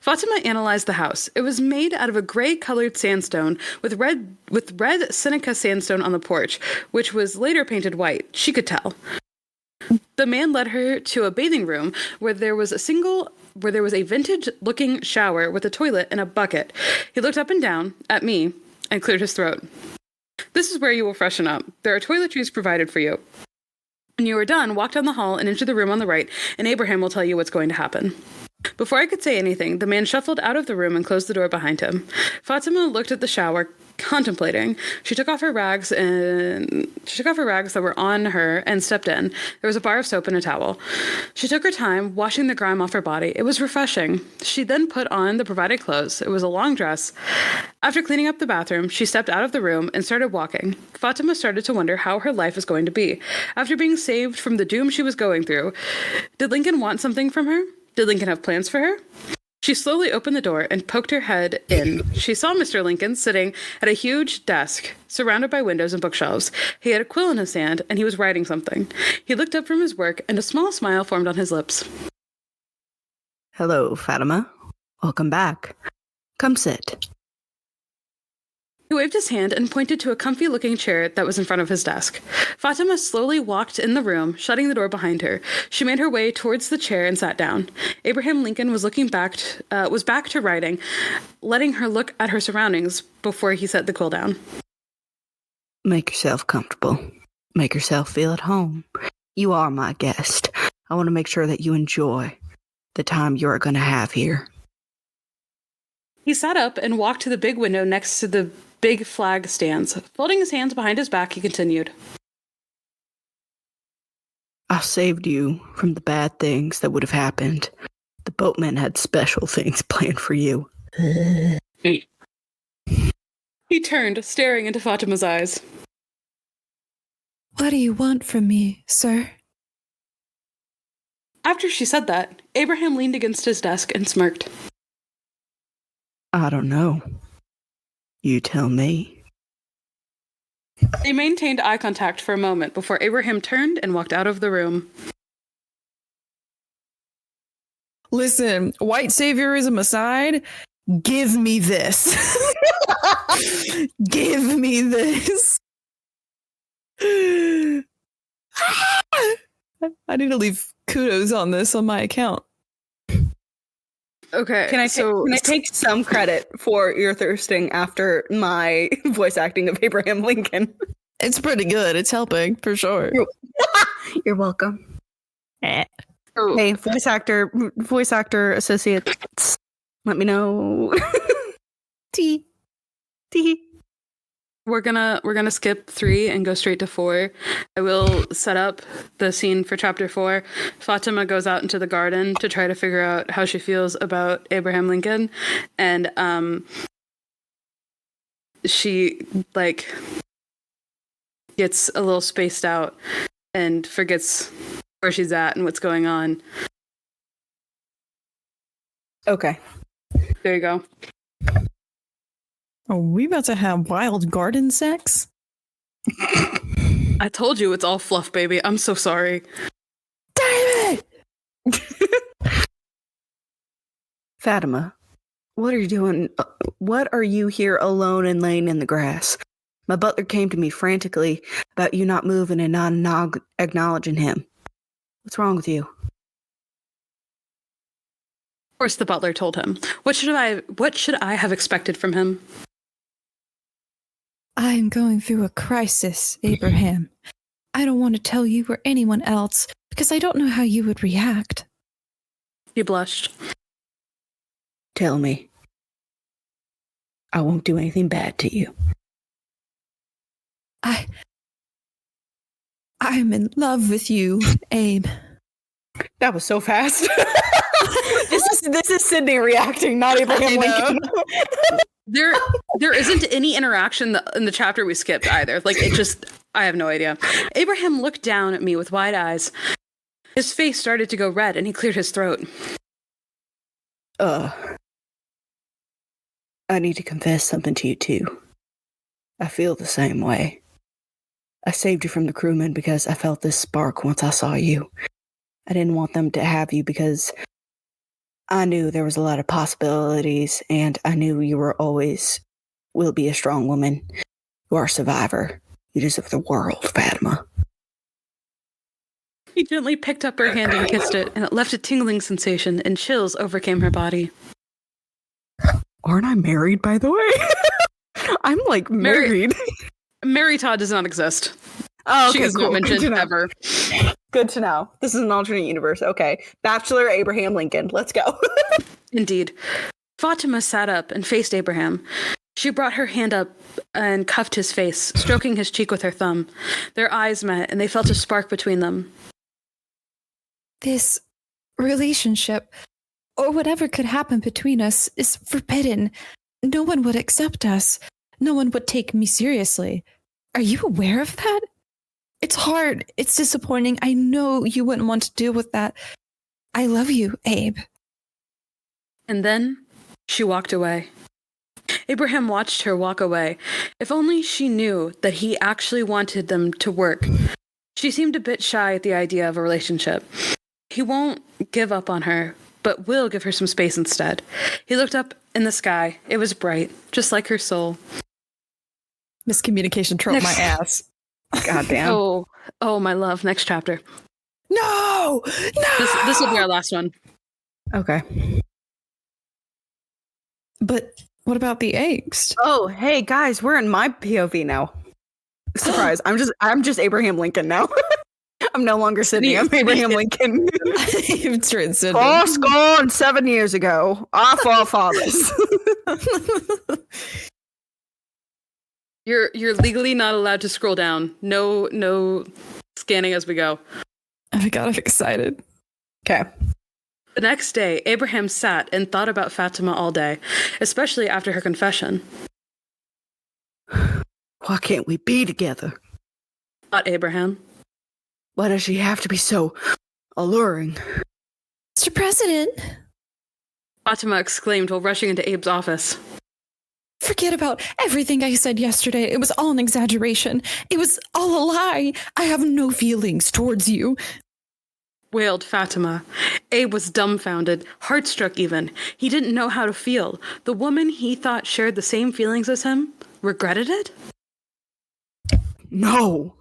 Fatima analyzed the house. It was made out of a gray-colored sandstone with red Seneca sandstone on the porch, which was later painted white. She could tell. The man led her to a bathing room where there was a vintage-looking shower with a toilet and a bucket. He looked up and down at me and cleared his throat. "This is where you will freshen up. There are toiletries provided for you. When you are done, walk down the hall and into the room on the right, and Abraham will tell you what's going to happen." Before I could say anything, the man shuffled out of the room and closed the door behind him. Fatima looked at the shower, contemplating. She took off her rags that were on her and stepped in. There was a bar of soap and a towel. She took her time, washing the grime off her body. It was refreshing. She then put on the provided clothes. It was a long dress. After cleaning up the bathroom, she stepped out of the room and started walking. Fatima started to wonder how her life was going to be. After being saved from the doom she was going through, did Lincoln want something from her? Did Lincoln have plans for her? She slowly opened the door and poked her head in. She saw Mr. Lincoln sitting at a huge desk, surrounded by windows and bookshelves. He had a quill in his hand, and he was writing something. He looked up from his work, and a small smile formed on his lips. "Hello, Fatima. Welcome back. Come sit." He waved his hand and pointed to a comfy-looking chair that was in front of his desk. Fatima slowly walked in the room, shutting the door behind her. She made her way towards the chair and sat down. Abraham Lincoln was back to writing, letting her look at her surroundings before he set the quill down. "Make yourself comfortable. Make yourself feel at home. You are my guest. I want to make sure that you enjoy the time you're going to have here." He sat up and walked to the big window next to the big flag stands. Folding his hands behind his back, he continued. I saved you from the bad things that would have happened. The boatman had special things planned for you. He turned, staring into Fatima's eyes. What do you want from me, sir? After she said that, Abraham leaned against his desk and smirked. I don't know. You tell me. They maintained eye contact for a moment before Abraham turned and walked out of the room. Listen, white saviorism aside, give me this. Give me this. I need to leave kudos on this on my account. Okay, Can I take some credit for your thirsting after my voice acting of Abraham Lincoln? It's pretty good. It's helping, for sure. You're welcome. Oh, Hey, voice actor associates, let me know. T. We're gonna skip 3 and go straight to 4. I will set up the scene for chapter 4. Fatima goes out into the garden to try to figure out how she feels about Abraham Lincoln, and she gets a little spaced out and forgets where she's at and what's going on. Okay. There you go. Are we about to have wild garden sex? I told you it's all fluff, baby. I'm so sorry. Damn it! Fatima, what are you doing? What are you here alone and laying in the grass? My butler came to me frantically about you not moving and not acknowledging him. What's wrong with you? Of course, the butler told him. What should I have expected from him? I am going through a crisis, Abraham. I don't want to tell you or anyone else because I don't know how you would react. He blushed. Tell me. I won't do anything bad to you. I'm in love with you, Abe. That was so fast. This is Sydney reacting, not Abraham Lincoln. There isn't any interaction in the chapter we skipped either. I have no idea. Abraham looked down at me with wide eyes. His face started to go red and he cleared his throat. I need to confess something to you too. I feel the same way. I saved you from the crewmen because I felt this spark once I saw you. I didn't want them to have you because I knew there was a lot of possibilities, and I knew you will be a strong woman. You are a survivor. You deserve the world, Fatima. He gently picked up her hand and kissed it, and it left a tingling sensation, and chills overcame her body. Aren't I married, by the way? I'm married. Mary Todd does not exist. Oh, okay, she is cool. not mentioned ever. Good to know. This is an alternate universe. Okay. Bachelor Abraham Lincoln. Let's go. Indeed. Fatima sat up and faced Abraham. She brought her hand up and cuffed his face, stroking his cheek with her thumb. Their eyes met, and they felt a spark between them. This relationship, or whatever could happen between us, is forbidden. No one would accept us. No one would take me seriously. Are you aware of that? It's hard. It's disappointing. I know you wouldn't want to deal with that. I love you, Abe. And then she walked away. Abraham watched her walk away. If only she knew that he actually wanted them to work. She seemed a bit shy at the idea of a relationship. He won't give up on her, but will give her some space instead. He looked up in the sky. It was bright, just like her soul. Miscommunication trope my ass. Goddamn. Oh, my love. Next chapter. No! This will be our last one. Okay. But what about the angst? Oh, hey guys, we're in my POV now. Surprise! I'm just Abraham Lincoln now. I'm no longer Sydney. I'm Abraham Lincoln. You've transcended. Cross gone 7 years ago. Our forefathers. You're legally not allowed to scroll down. No scanning as we go. Oh my god, I'm excited. Okay. The next day, Abraham sat and thought about Fatima all day, especially after her confession. Why can't we be together? Thought Abraham. Why does she have to be so alluring? Mr. President, Fatima exclaimed while rushing into Abe's office. forget about everything I said yesterday. It was all an exaggeration. It was all a lie. I have no feelings towards you. Wailed Fatima. Abe was dumbfounded, heart-struck even. He didn't know how to feel. The woman he thought shared the same feelings as him regretted it? No.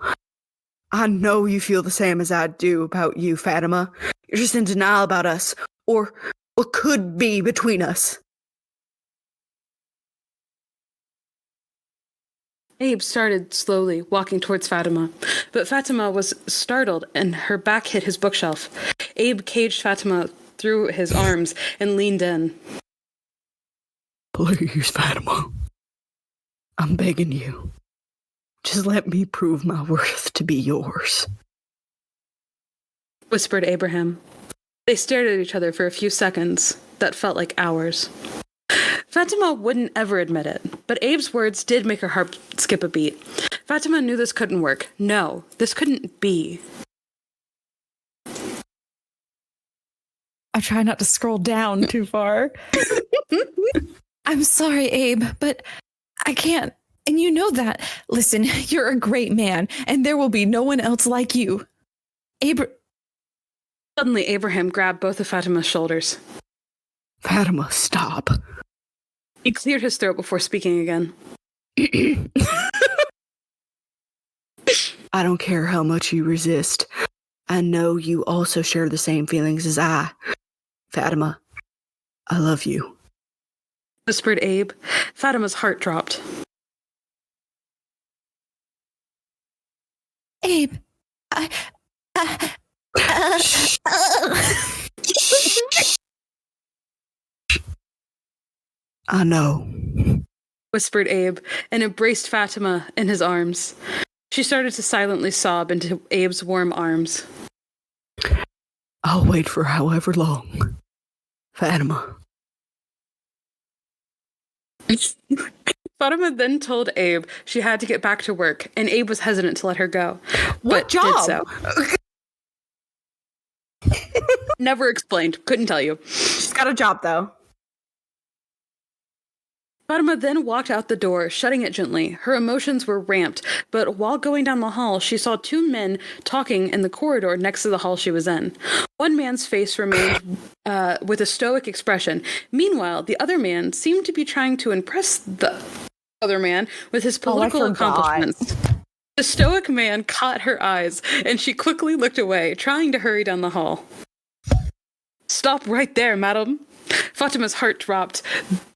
I know you feel the same as I do about you, Fatima. You're just in denial about us, or what could be between us. Abe started slowly walking towards Fatima, but Fatima was startled and her back hit his bookshelf. Abe caged Fatima through his arms and leaned in. Please, Fatima. I'm begging you. Just let me prove my worth to be yours. Whispered Abraham. They stared at each other for a few seconds that felt like hours. Fatima wouldn't ever admit it, but Abe's words did make her heart skip a beat. Fatima knew this couldn't work. No, this couldn't be. I try not to scroll down too far. I'm sorry, Abe, but I can't. And you know that. Listen, you're a great man, and there will be no one else like you. Suddenly, Abraham grabbed both of Fatima's shoulders. Fatima, stop. He cleared his throat before speaking again. I don't care how much you resist. I know you also share the same feelings as I. Fatima, I love you. Whispered Abe. Fatima's heart dropped. Abe, I know. Whispered Abe, and embraced Fatima in his arms. She started to silently sob into Abe's warm arms. I'll wait for however long. Fatima. Fatima then told Abe she had to get back to work, and Abe was hesitant to let her go. What but job? Did so. Never explained. Couldn't tell you. She's got a job, though. Fatima then walked out the door, shutting it gently. Her emotions were ramped, but while going down the hall, she saw two men talking in the corridor next to the hall she was in. One man's face remained with a stoic expression. Meanwhile, the other man seemed to be trying to impress the other man with his political accomplishments. The stoic man caught her eyes, and she quickly looked away, trying to hurry down the hall. Stop right there, madam. Fatima's heart dropped.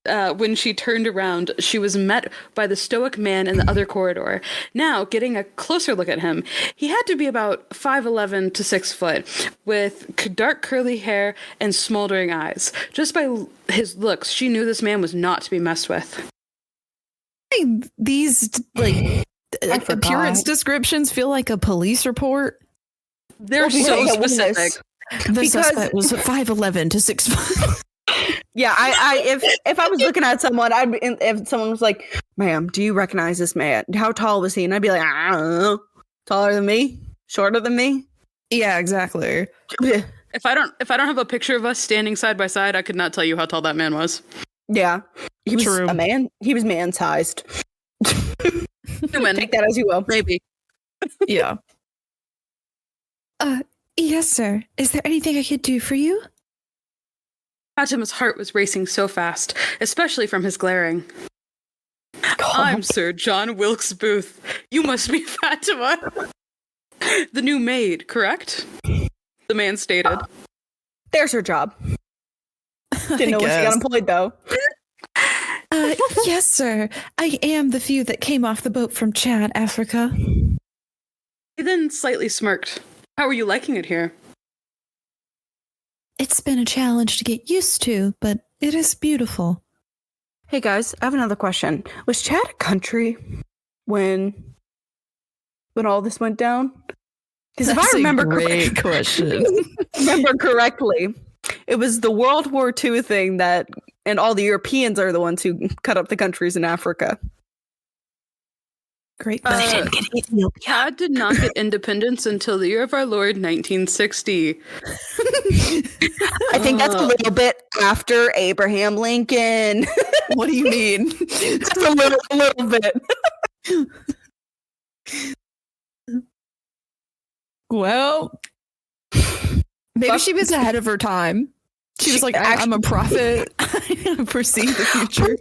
When she turned around, she was met by the stoic man in the other corridor. Now, getting a closer look at him, he had to be about 5'11" to 6 foot, with dark curly hair and smoldering eyes. Just by his looks, she knew this man was not to be messed with. These, appearance descriptions feel like a police report. They're so specific. The suspect was 5'11" to 6 foot. Yeah, if I was looking at someone, if someone was like, "Ma'am, do you recognize this man? How tall was he?" And I'd be like, "I don't know. Taller than me? Shorter than me?" Yeah, exactly. If I don't have a picture of us standing side by side, I could not tell you how tall that man was. Yeah, he was True. a man. He was man-sized. Human. Take that as you will. Maybe. Yeah. Yes, sir. Is there anything I could do for you? Fatima's heart was racing so fast, especially from his glaring. I'm Sir John Wilkes Booth. You must be Fatima. The new maid, correct? The man stated. There's her job. Didn't know when she got employed, though. Yes, sir. I am the few that came off the boat from Chad, Africa. He then slightly smirked. How are you liking it here? It's been a challenge to get used to, but it is beautiful. Hey guys, I have another question. Was Chad a country when all this went down? Because if I remember great question. correctly, it was the World War II thing that, and all the Europeans are the ones who cut up the countries in Africa. Great Uh, question. Chad did not get independence until the year of our Lord 1960. I think that's a little bit after Abraham Lincoln. What do you mean? Just a little bit. Well, maybe she was ahead of her time. She was like, I'm a prophet. I foresee the future.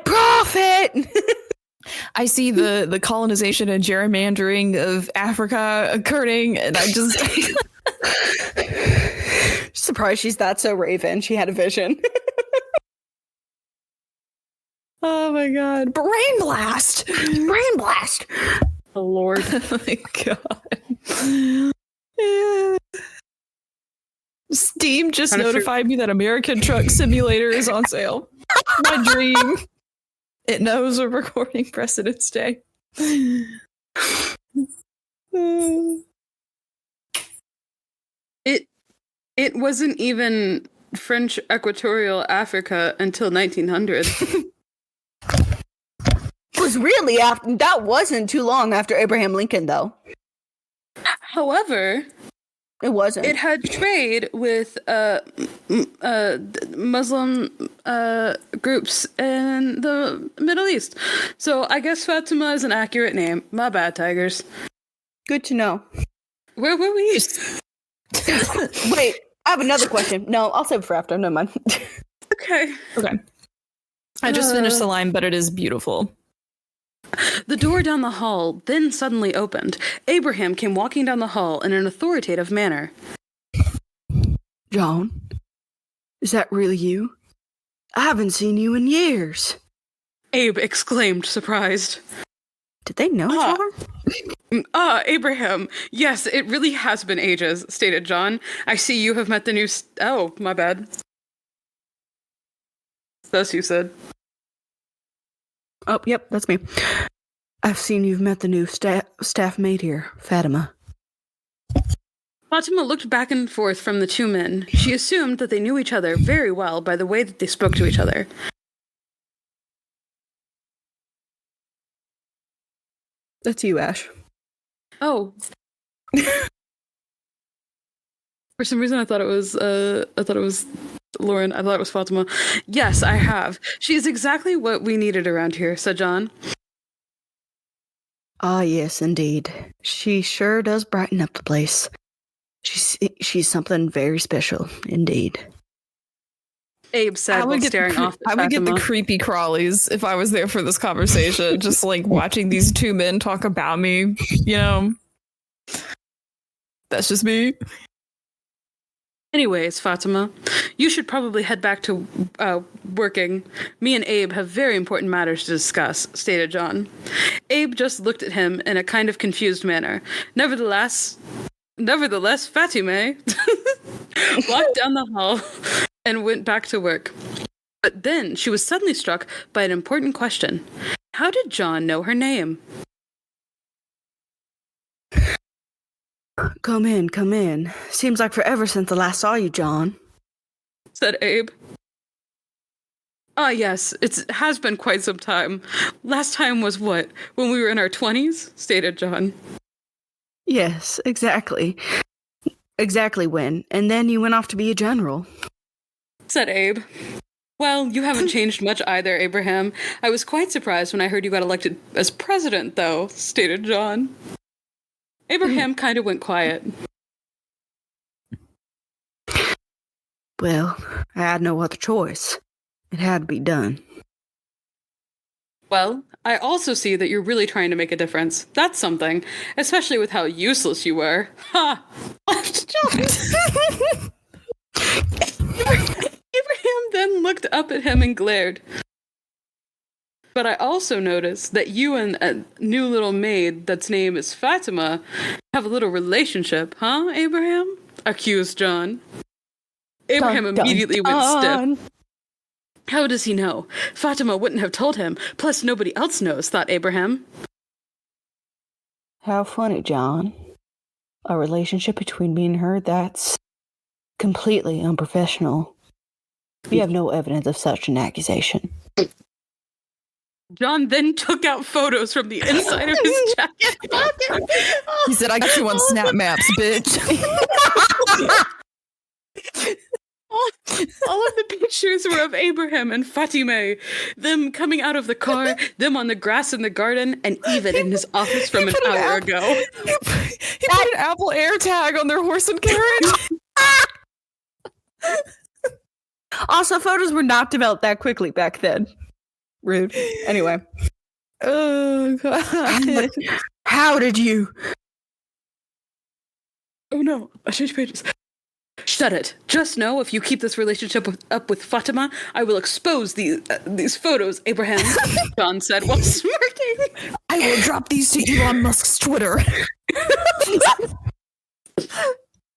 Prophet! I see the colonization and gerrymandering of Africa occurring, and I just... Surprised she's that so Raven. She had a vision. Oh my god. Brain blast! Brain blast! Oh, Lord. Oh my god. Yeah. Steam just notified me that American Truck Simulator is on sale. My dream. It knows we're recording President's Day. It wasn't even French Equatorial Africa until 1900. It was really after, that wasn't too long after Abraham Lincoln, though. However, it wasn't. It had trade with Muslim groups in the Middle East. So I guess Fatima is an accurate name. My bad, Tigers. Good to know. Where were we? Wait, I have another question. No, I'll save it for after. Never mind. Okay. I just finished the line, but it is beautiful. The door down the hall then suddenly opened. Abraham came walking down the hall in an authoritative manner. John, is that really you? I haven't seen you in years. Abe exclaimed, surprised. Did they know each other? Abraham. Yes, it really has been ages, stated John. I see you have met the new... Oh, my bad. Thus you said. Oh, yep, that's me. I've seen you've met the new staff mate here, Fatima. Fatima looked back and forth from the two men. She assumed that they knew each other very well by the way that they spoke to each other. That's you, Ash. Oh. For some reason, I thought it was Lauren. I thought it was Fatima. Yes, I have. She's exactly what we needed around here, said John. Ah, yes, indeed. She sure does brighten up the place. She's something very special, indeed. Abe said while staring off at I would get the Fatima. creepy crawlies if I was there for this conversation. Just like watching these two men talk about me, you know. That's just me. Anyways, Fatima, you should probably head back to working. Me and Abe have very important matters to discuss, stated John. Abe just looked at him in a kind of confused manner. Nevertheless, Fatima walked down the hall and went back to work. But then she was suddenly struck by an important question. How did John know her name? Come in. Seems like forever since I last saw you, John, said Abe. Ah, yes, it has been quite some time. Last time was what? When we were in our 20s? Stated John. Yes, exactly. Exactly when. And then you went off to be a general, said Abe. Well, you haven't changed much either, Abraham. I was quite surprised when I heard you got elected as president, though, stated John. Abraham kind of went quiet. Well, I had no other choice. It had to be done. Well, I also see that you're really trying to make a difference. That's something, especially with how useless you were. Ha! Abraham then looked up at him and glared. But I also noticed that you and a new little maid that's name is Fatima have a little relationship, huh, Abraham? Accused John. Abraham immediately went stiff. How does he know? Fatima wouldn't have told him. Plus, nobody else knows, thought Abraham. How funny, John. a relationship between me and her, that's completely unprofessional. We have no evidence of such an accusation. John then took out photos from the inside of his jacket pocket. He said, I got you on Snap Maps, bitch. All of the pictures were of Abraham and Fatime, them coming out of the car, them on the grass in the garden, and even in his office from an hour ago. He put an Apple AirTag on their horse and carriage. Also, photos were not developed that quickly back then. Rude. Anyway. Oh, God. How did you? Oh no, I changed pages. Shut it. Just know if you keep this relationship up with Fatima, I will expose these photos, Abraham, John said while smirking. I will drop these to Elon Musk's Twitter.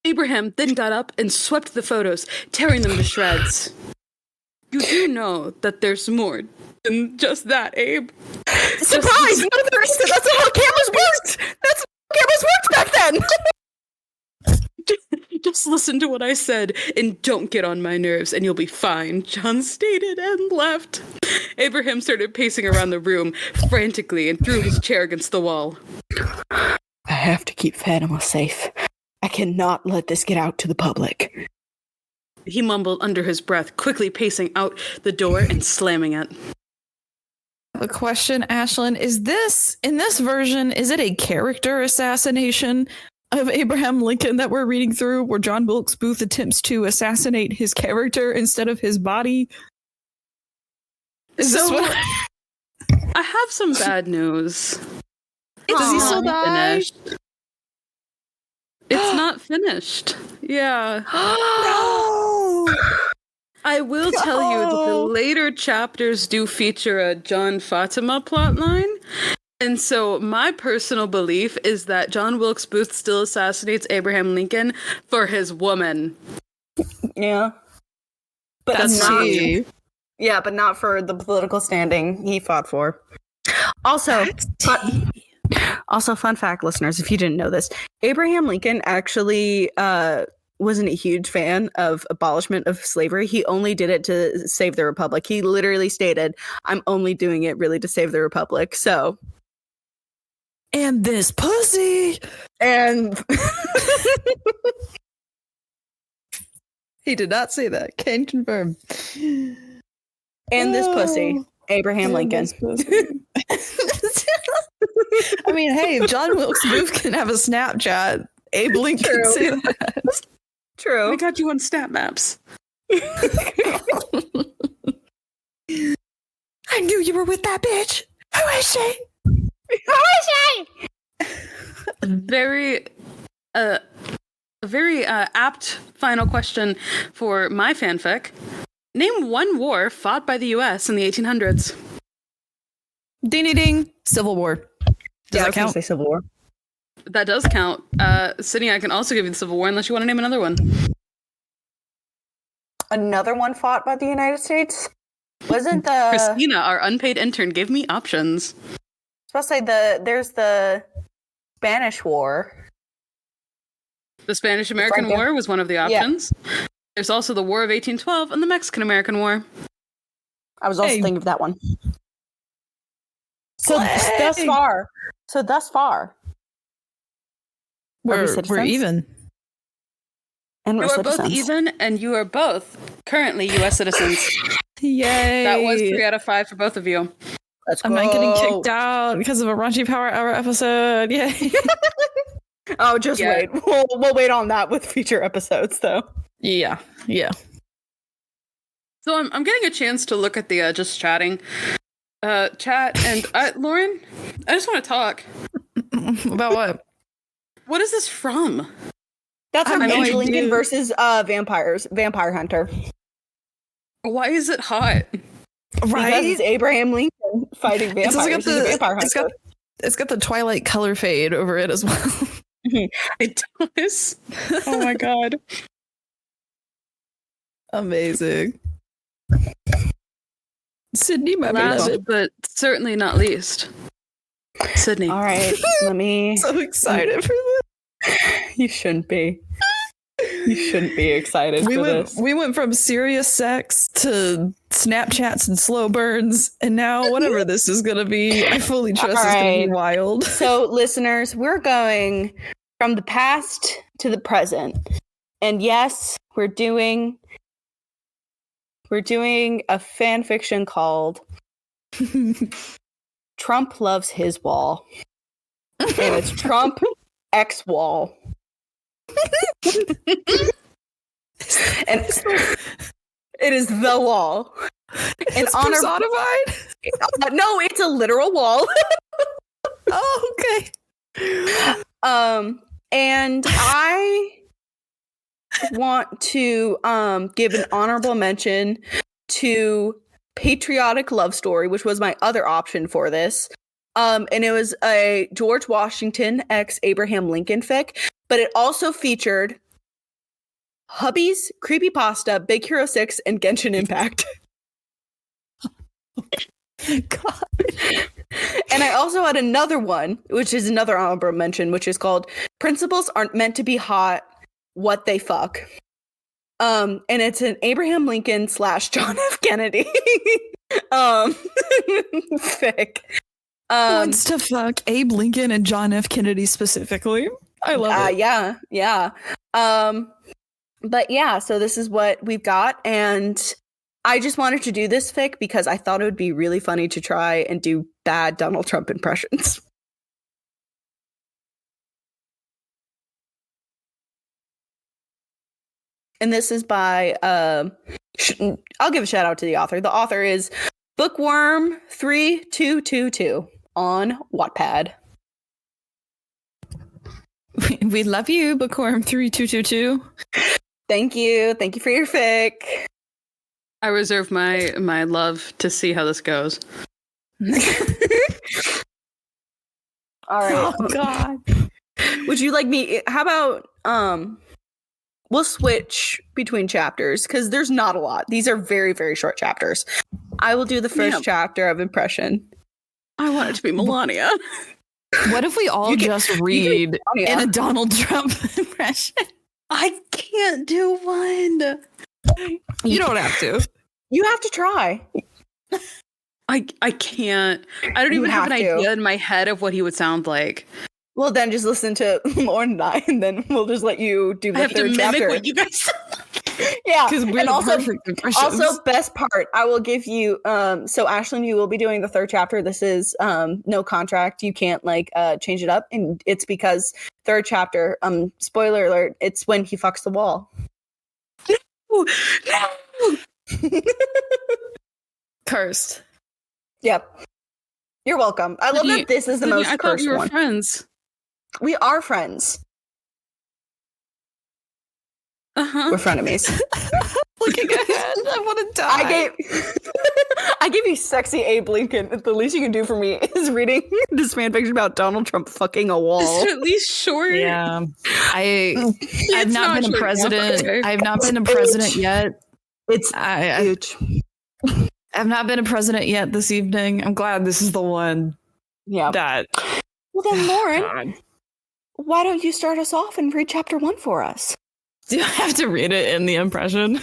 Abraham then got up and swept the photos, tearing them to shreds. You do know that there's more than just that, Abe. Surprise! No, there isn't. That's not how cameras worked! That's how cameras worked back then! Just listen to what I said and don't get on my nerves and you'll be fine, John stated and left. Abraham started pacing around the room frantically and threw his chair against the wall. I have to keep Fatima safe. I cannot let this get out to the public. He mumbled under his breath, quickly pacing out the door and slamming it. A question, Ashlyn, is this, in this version, is it a character assassination of Abraham Lincoln that we're reading through, where John Wilkes Booth attempts to assassinate his character instead of his body? Is this what I have some bad news. Does he still die? Finished. It's not finished. Yeah. No! I will tell you that the later chapters do feature a John Fatima plotline. And so my personal belief is that John Wilkes Booth still assassinates Abraham Lincoln for his woman. Yeah. But That's not, tea. yeah, but not for the political standing he fought for. Also, fun fact, listeners, if you didn't know this, Abraham Lincoln actually wasn't a huge fan of abolishment of slavery. He only did it to save the Republic. He literally stated, I'm only doing it really to save the Republic. So. And this pussy! And. He did not say that. Can confirm. And this pussy. Abraham Lincoln. I mean, hey, if John Wilkes Booth can have a Snapchat, Abe Lincoln can say that. True. We got you on Snap Maps. I knew you were with that bitch. Who is she? Who is she? Very apt final question for my fanfic. Name one war fought by the U.S. in the 1800s. Ding ding ding. Civil War. Does that count? Say Civil War. That does count. Sydney, I can also give you the Civil War unless you want to name another one. Another one fought by the United States? Wasn't the... Christina, our unpaid intern, gave me options. I was supposed to say there's the Spanish War. The Spanish-American War was one of the options. Yeah. There's also the War of 1812 and the Mexican-American War. I was also thinking of that one. So thus far, we're even. And you are both even, and you are both currently U.S. citizens. Yay! That was 3 out of 5 for both of you. I'm not getting kicked out because of a Raunchy Power Hour episode. Yay! Oh, just wait. We'll wait on that with future episodes, though. Yeah. So I'm getting a chance to look at the just chatting chat, and Lauren, I just want to talk. About what? What is this from? That's from Angel Lincoln versus Vampire Hunter. Why is it hot? Right? Because it's Abraham Lincoln fighting vampires. Vampire Hunter. It's got the Twilight color fade over it as well. It does. Oh my god. Amazing. Sydney, my beloved, but certainly not least. Sydney. All right, let me. So excited for this. You shouldn't be. You shouldn't be excited for this. We went from serious sex to Snapchats and slow burns, and now whatever this is gonna be, I fully trust it's gonna be wild. So, listeners, we're going from the past to the present, and yes, we're doing a fan fiction called "Trump Loves His Wall," and it's Trump X Wall. And it is the wall. It's personified? No, it's a literal wall. Oh, okay. And I want to give an honorable mention to Patriotic Love Story, which was my other option for this. And it was a George Washington x Abraham Lincoln fic, but it also featured Hubby's Creepypasta, Big Hero 6, and Genshin Impact. God. And I also had another one, which is another honorable mention, which is called Principles Aren't Meant to Be Hot, What They Fuck. And it's an Abraham Lincoln / John F. Kennedy fic. Wants to fuck Abe Lincoln and John F. Kennedy specifically. I love it. Yeah. But yeah, so this is what we've got, and I just wanted to do this fic because I thought it would be really funny to try and do bad Donald Trump impressions. And this is by, I'll give a shout out to the author. The author is Bookworm3222 on Wattpad. We love you, Bookworm3222. Thank you for your fic. I reserve my love to see how this goes. All right. Oh God. Would you like me? How about we'll switch between chapters because there's not a lot. These are very, very short chapters. I will do the first chapter of impression. I want it to be Melania. What if we all just read in a Donald Trump impression? I can't do one. You don't have to. You have to try. I can't. I don't even have an idea in my head of what he would sound like. Well, then just listen to Lauren and I, and then we'll just let you do the third chapter. What you guys yeah, because we're and the also, perfect impressions. Also, best part, I will give you. So Ashlyn, you will be doing the third chapter. This is no contract. You can't change it up, and it's because third chapter. Spoiler alert! It's when he fucks the wall. No. Cursed. Yep. You're welcome. I love that this is the most cursed one. I thought we were friends. We are friends. Uh-huh. We're frenemies. Looking ahead, I want to die. I gave you sexy Abe Lincoln. The least you can do for me is reading this fanfiction about Donald Trump fucking a wall. Is it at least short? Yeah. I've not been a president. Okay. I've not been a president yet. It's huge. I've not been a president yet this evening. I'm glad this is the one. Yeah. Well then, Lauren, why don't you start us off and read chapter 1 for us? Do I have to read it in the impression?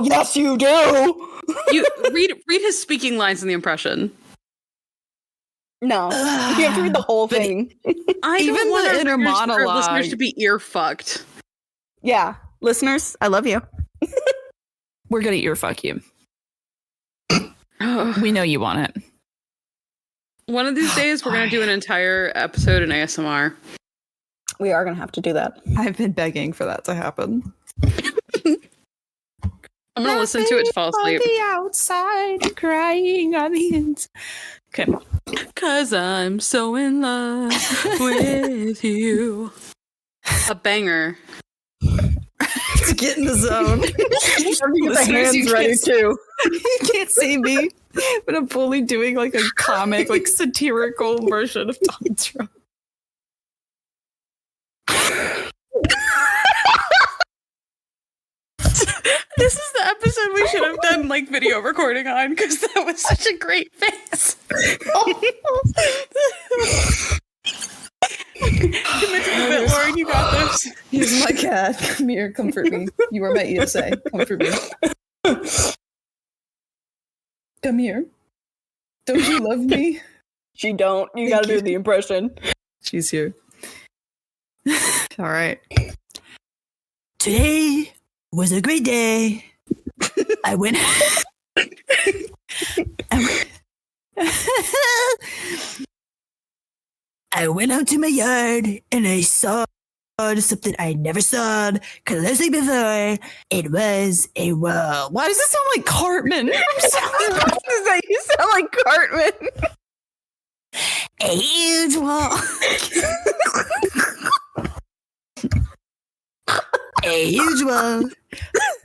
Yes, you do. You read his speaking lines in the impression. No, you have to read the whole thing. I even don't want the inner monologue. Listeners to be ear fucked. Yeah, listeners, I love you. We're gonna ear fuck you. We know you want it. One of these days, we're gonna do an entire episode in ASMR. We are gonna have to do that. I've been begging for that to happen. I'm gonna listen to it to fall asleep. On the outside, crying on the inside. Okay. 'Cause I'm so in love with you. A banger. To get in the zone. Get the hands ready too. You can't see me, but I'm fully doing a comic, satirical version of Donald Trump. This is the episode we should have done video recording on because that was such a great face. Commit to the Lauren, you got this. Here's my cat. Come here, comfort me. You are my ESA. Comfort me. Come here. Don't you love me? She don't. You gotta do the impression. She's here. All right. Today was a great day. I went. I went out to my yard and I saw something I never saw closely before. It was a wall. Why does it sound like Cartman? You sound like Cartman. A huge wall. A huge wall.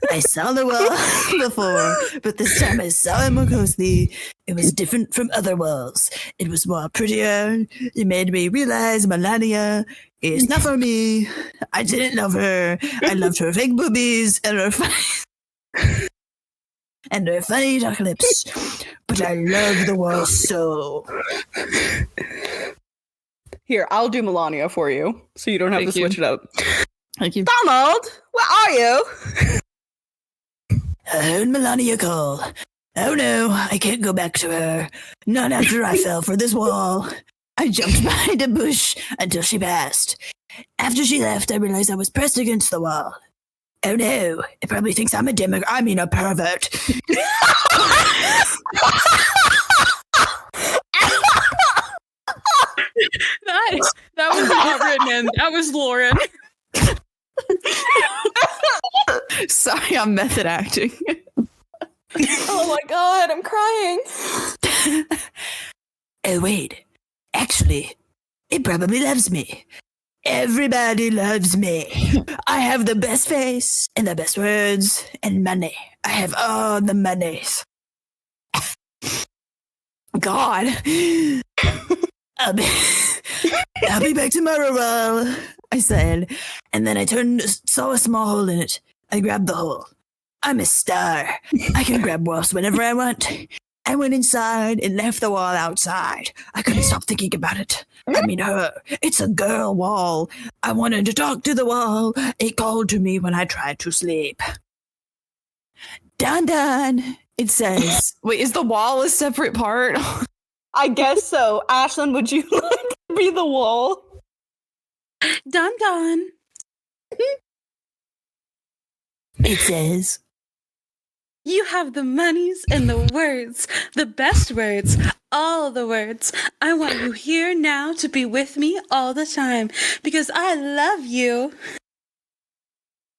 I saw the wall before, but this time I saw it more closely. It was different from other walls. It was more prettier. It made me realize Melania is not for me. I didn't love her. I loved her fake boobies and her funny dark lips. But I love the wall so. Here, I'll do Melania for you, so you don't have Thank to switch it up. Thank you. Donald, where are you? I heard Melania call. Oh no, I can't go back to her. Not after I fell for this wall. I jumped behind a bush until she passed. After she left, I realized I was pressed against the wall. Oh no, it probably thinks I'm a a pervert. That was not written in. That was Lauren. Sorry, I'm method acting. Oh my god, I'm crying. Oh wait, actually, it probably loves me. Everybody loves me. I have the best face and the best words and money. I have all the monies. God. I'll be back tomorrow, Ral, I said, and then I saw a small hole in it. I grabbed the hole. I'm a star. I can grab walls whenever I want. I went inside and left the wall outside. I couldn't stop thinking about it. I mean her. It's a girl wall. I wanted to talk to the wall. It called to me when I tried to sleep. Dun dun, it says. Wait, is the wall a separate part? I guess so. Ashlyn, would you like to be the wall? Dun dun. It says. You have the monies and the words, the best words, all the words. I want you here now to be with me all the time because I love you.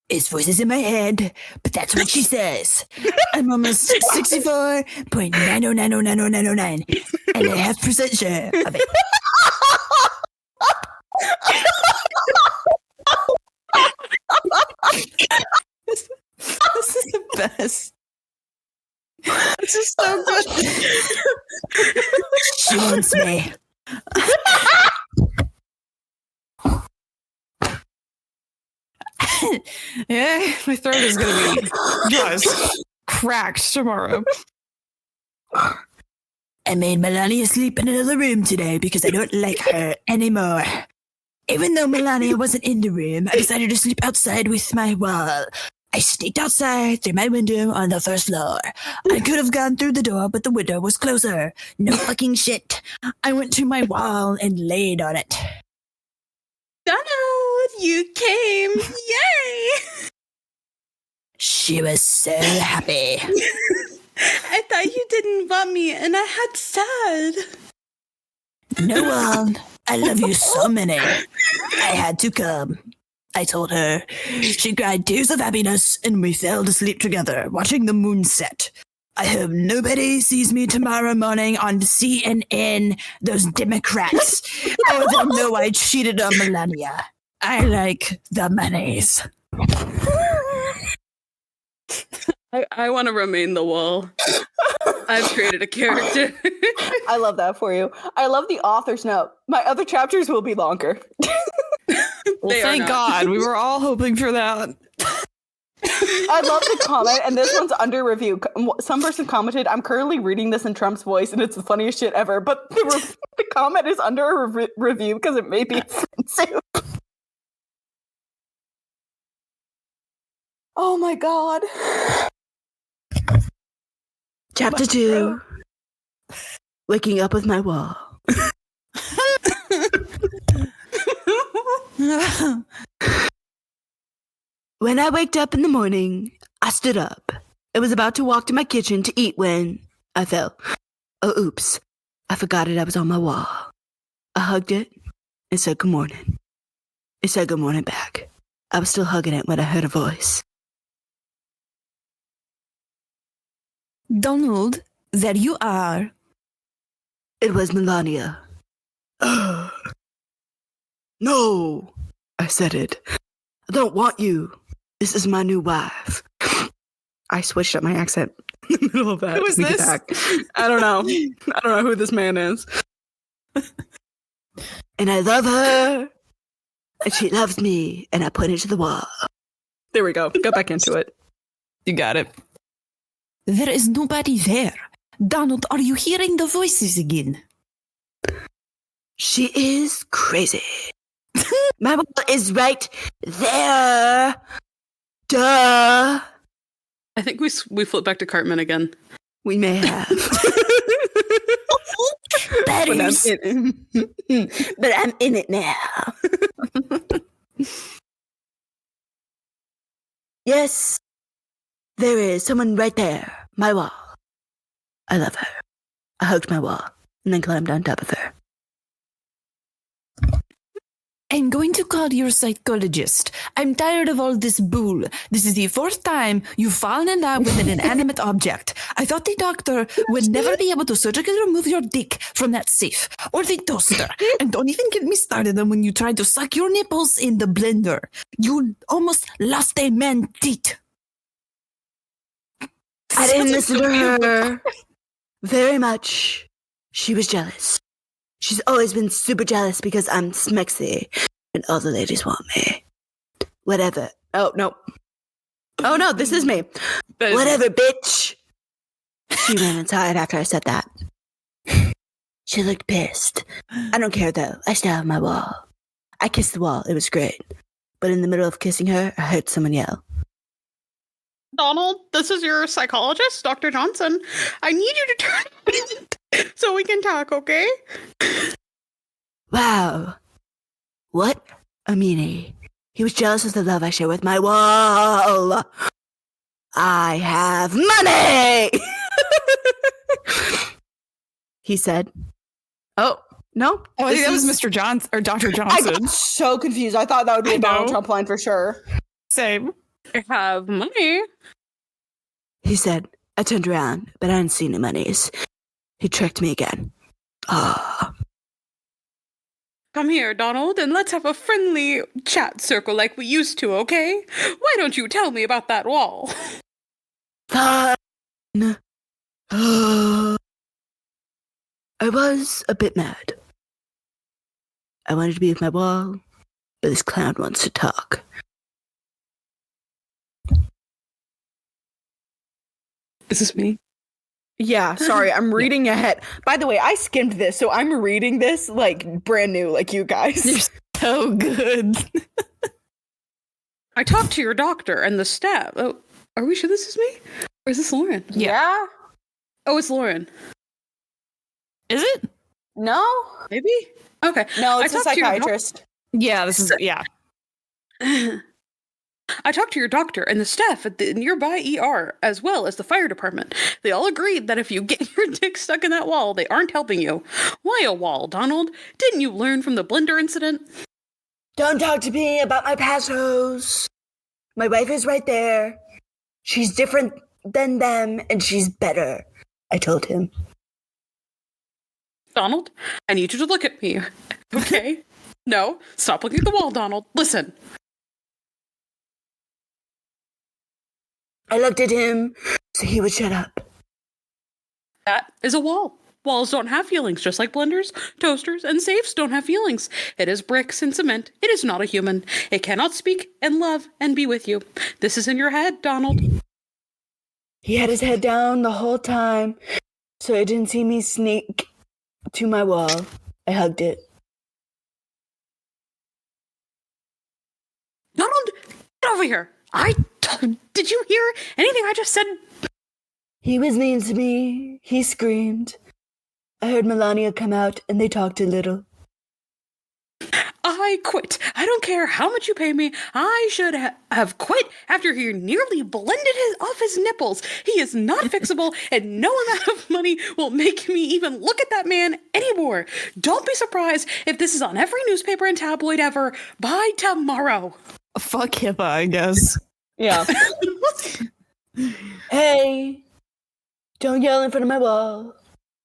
It's voices in my head, but that's what she says. I'm almost 64.9090909 and a half % share of it. This is the best. This is so good. She wants me. Yeah, my throat is gonna be just cracked tomorrow. I made Melania sleep in another room today because I don't like her anymore. Even though Melania wasn't in the room, I decided to sleep outside with my wall. I sneaked outside through my window on the first floor. I could have gone through the door, but the window was closer. No fucking shit. I went to my wall and laid on it. Donald, you came. Yay! She was so happy. I thought you didn't want me and I had sad. No one. I love you so many. I had to come. I told her. She cried tears of happiness, and we fell to sleep together, watching the moon set. I hope nobody sees me tomorrow morning on CNN, those Democrats. Oh, they'll know I cheated on Melania. I like the monies. I want to remain the wall. I've created a character. I love that for you. I love the author's note. My other chapters will be longer. Well, thank God. We were all hoping for that. I love the comment, and this one's under review. Some person commented, I'm currently reading this in Trump's voice, and it's the funniest shit ever, but the comment is under a review because it may be offensive. Oh my god. Chapter 2. Waking up with my wall. When I waked up in the morning, I stood up. I was about to walk to my kitchen to eat when I fell. Oh, oops. I forgot it. I was on my wall. I hugged it and said good morning. It said good morning back. I was still hugging it when I heard a voice. Donald, there you are. It was Melania. No, I said it. I don't want you. This is my new wife. I switched up my accent in the middle of that. Who is this? I don't know. I don't know who this man is. And I love her. And she loves me. And I put it to the wall. There we go. Go back into it. You got it. There is nobody there. Donald, are you hearing the voices again? She is crazy. My wall is right there. Duh. I think we flip back to Cartman again. We may have. But I'm in it now. Yes, there is someone right there. My wall. I love her. I hugged my wall and then climbed on top of her. I'm going to call your psychologist. I'm tired of all this bull. This is the fourth time you've fallen in love with an inanimate object. I thought the doctor would never be able to surgically remove your dick from that safe or the toaster. And don't even get me started on when you tried to suck your nipples in the blender. You almost lost a man's teeth. I didn't listen to her very much. She was jealous. She's always been super jealous because I'm smexy and all the ladies want me. Whatever. Oh, no. Oh, no, this is me. Whatever, bitch. She ran inside after I said that. She looked pissed. I don't care, though. I still have my wall. I kissed the wall. It was great. But in the middle of kissing her, I heard someone yell. Donald, this is your psychologist, Dr. Johnson. I need you to turn so we can talk, okay? Wow. What a meanie. He was jealous of the love I share with my wall. I have money! He said. Oh, no. Oh, I think that was Mr. Johnson or Dr. I Johnson. got so confused. I thought that would be a Donald Trump line for sure. Same. I have money. He said. I turned around, but I didn't see any monies. He tricked me again. Ah. Come here, Donald, and let's have a friendly chat circle like we used to, okay? Why don't you tell me about that wall? Fine. I was a bit mad. I wanted to be with my wall, but this clown wants to talk. Is this me? Yeah, sorry, I'm reading ahead. By the way, I skimmed this, so I'm reading this like brand new, like you guys. You're so good. I talked to your doctor and the staff. Oh, are we sure this is me? Or is this Lauren? Yeah? Oh, it's Lauren. Is it? No? Maybe? Okay. No, it's I a talked to your Yeah, this is, yeah. I talked to your doctor and the staff at the nearby ER, as well as the fire department. They all agreed that if you get your dick stuck in that wall, they aren't helping you. Why a wall, Donald? Didn't you learn from the blender incident? Don't talk to me about my past hoes. My wife is right there. She's different than them, and she's better, I told him. Donald, I need you to look at me. Okay? No, stop looking at the wall, Donald. Listen. I looked at him so he would shut up. That is a wall. Walls don't have feelings, just like blenders, toasters, and safes don't have feelings. It is bricks and cement. It is not a human. It cannot speak and love and be with you. This is in your head, Donald. He had his head down the whole time, so he didn't see me sneak to my wall. I hugged it. Donald, get over here. I Did you hear anything I just said? He was mean to me. He screamed. I heard Melania come out and they talked a little. I quit. I don't care how much you pay me. I should have quit after he nearly blended off his nipples. He is not fixable, and no amount of money will make me even look at that man anymore. Don't be surprised if this is on every newspaper and tabloid ever by tomorrow. Fuck HIPAA, I guess. Yeah. Hey, don't yell in front of my wall.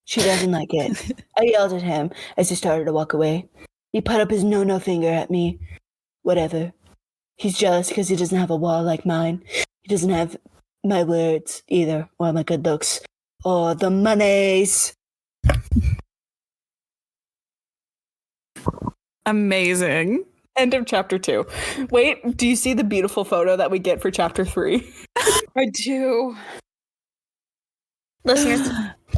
She doesn't like it. I yelled at him as he started to walk away. He put up his no-no finger at me. Whatever. He's jealous because he doesn't have a wall like mine. He doesn't have my words either, or my good looks, or the monies. Amazing. End of chapter 2. Wait, do you see the beautiful photo that we get for chapter 3? I do. Listeners,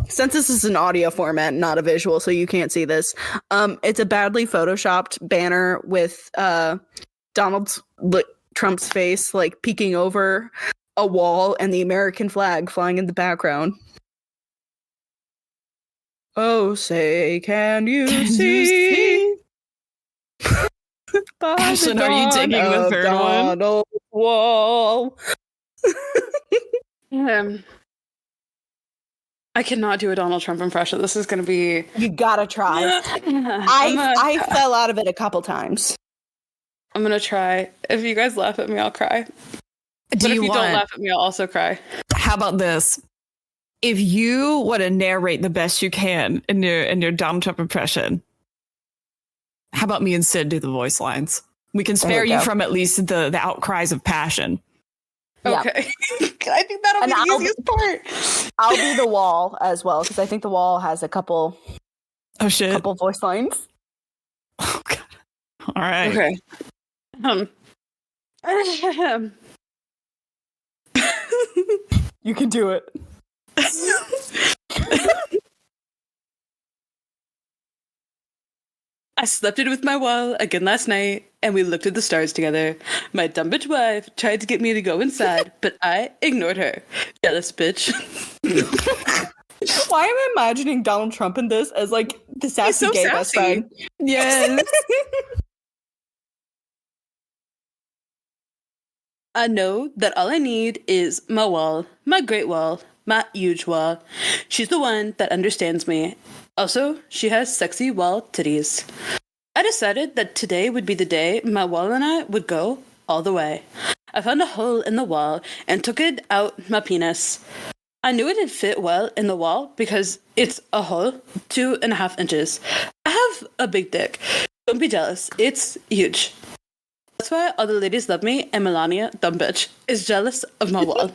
since this is an audio format, not a visual, so you can't see this, it's a badly photoshopped banner with Donald Trump's face like peeking over a wall and the American flag flying in the background. Oh, say, can you see? Ashlyn, are you taking the third one? Donald's wall. I cannot do a Donald Trump impression. This is going to be... You gotta try. I fell out of it a couple times. I'm going to try. If you guys laugh at me, I'll cry. But if you don't laugh at me, I'll also cry. How about this? If you want to narrate the best you can in your Donald Trump impression, how about me and Sid do the voice lines? We can spare you from at least the outcries of passion. Okay. I think that'll be the easiest part. I'll be the wall as well, because I think the wall has a couple voice lines. Oh, God. All right. Okay. You can do it. I slept in with my wall again last night, and we looked at the stars together. My dumb bitch wife tried to get me to go inside, but I ignored her. Jealous bitch. Why am I imagining Donald Trump in this as like the sassy gay best friend? Yes. I know that all I need is my wall, my great wall, my huge wall. She's the one that understands me. Also, she has sexy wall titties. I decided that today would be the day my wall and I would go all the way. I found a hole in the wall and took it out my penis. I knew it'd fit well in the wall because it's a hole 2.5 inches. I have a big dick. Don't be jealous. It's huge. That's why all the ladies love me, and Melania, dumb bitch, is jealous of my wall.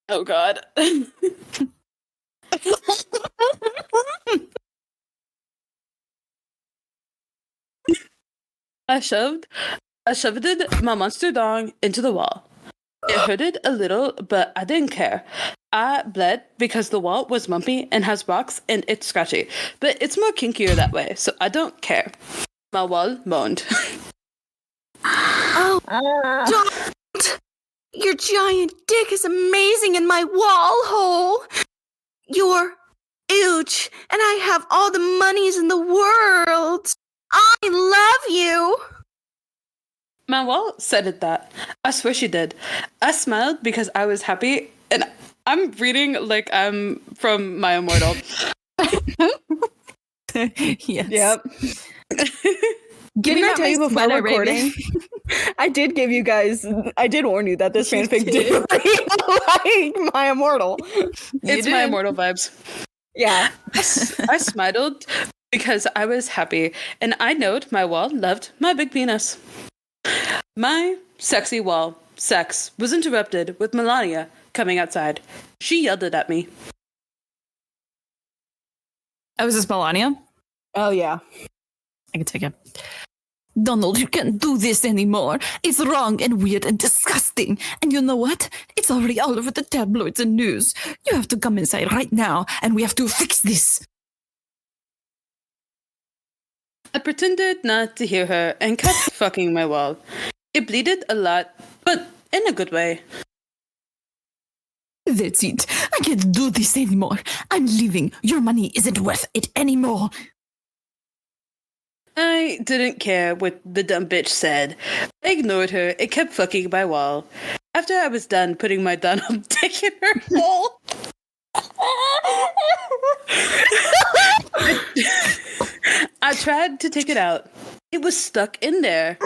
Oh, God. I shoved my monster dong into the wall. It hurted a little, but I didn't care. I bled because the wall was mumpy and has rocks and it's scratchy, but it's more kinkier that way, so I don't care. My wall moaned. Oh, don't! Your giant dick is amazing in my wall hole. You're huge, and I have all the monies in the world. I love you. My wall said it that. I swear she did. I smiled because I was happy, and I'm reading like I'm from My Immortal. Yes. Yep. Didn't I tell you before recording? I did warn you that this fanfic did like My Immortal. It's My Immortal vibes. Yeah. I smiled because I was happy, and I knowed my wall loved my big penis. My sexy wall sex was interrupted with Melania coming outside. She yelled it at me. Oh, is this Melania? Oh, yeah. I can take it. Donald, you can't do this anymore. It's wrong and weird and disgusting. And you know what? It's already all over the tabloids and news. You have to come inside right now, and we have to fix this. I pretended not to hear her and kept fucking my wall. It bleeded a lot, but in a good way. That's it. I can't do this anymore. I'm leaving. Your money isn't worth it anymore. I didn't care what the dumb bitch said. I ignored her and kept fucking my wall. After I was done putting my Donald dick in her hole, I tried to take it out. It was stuck in there.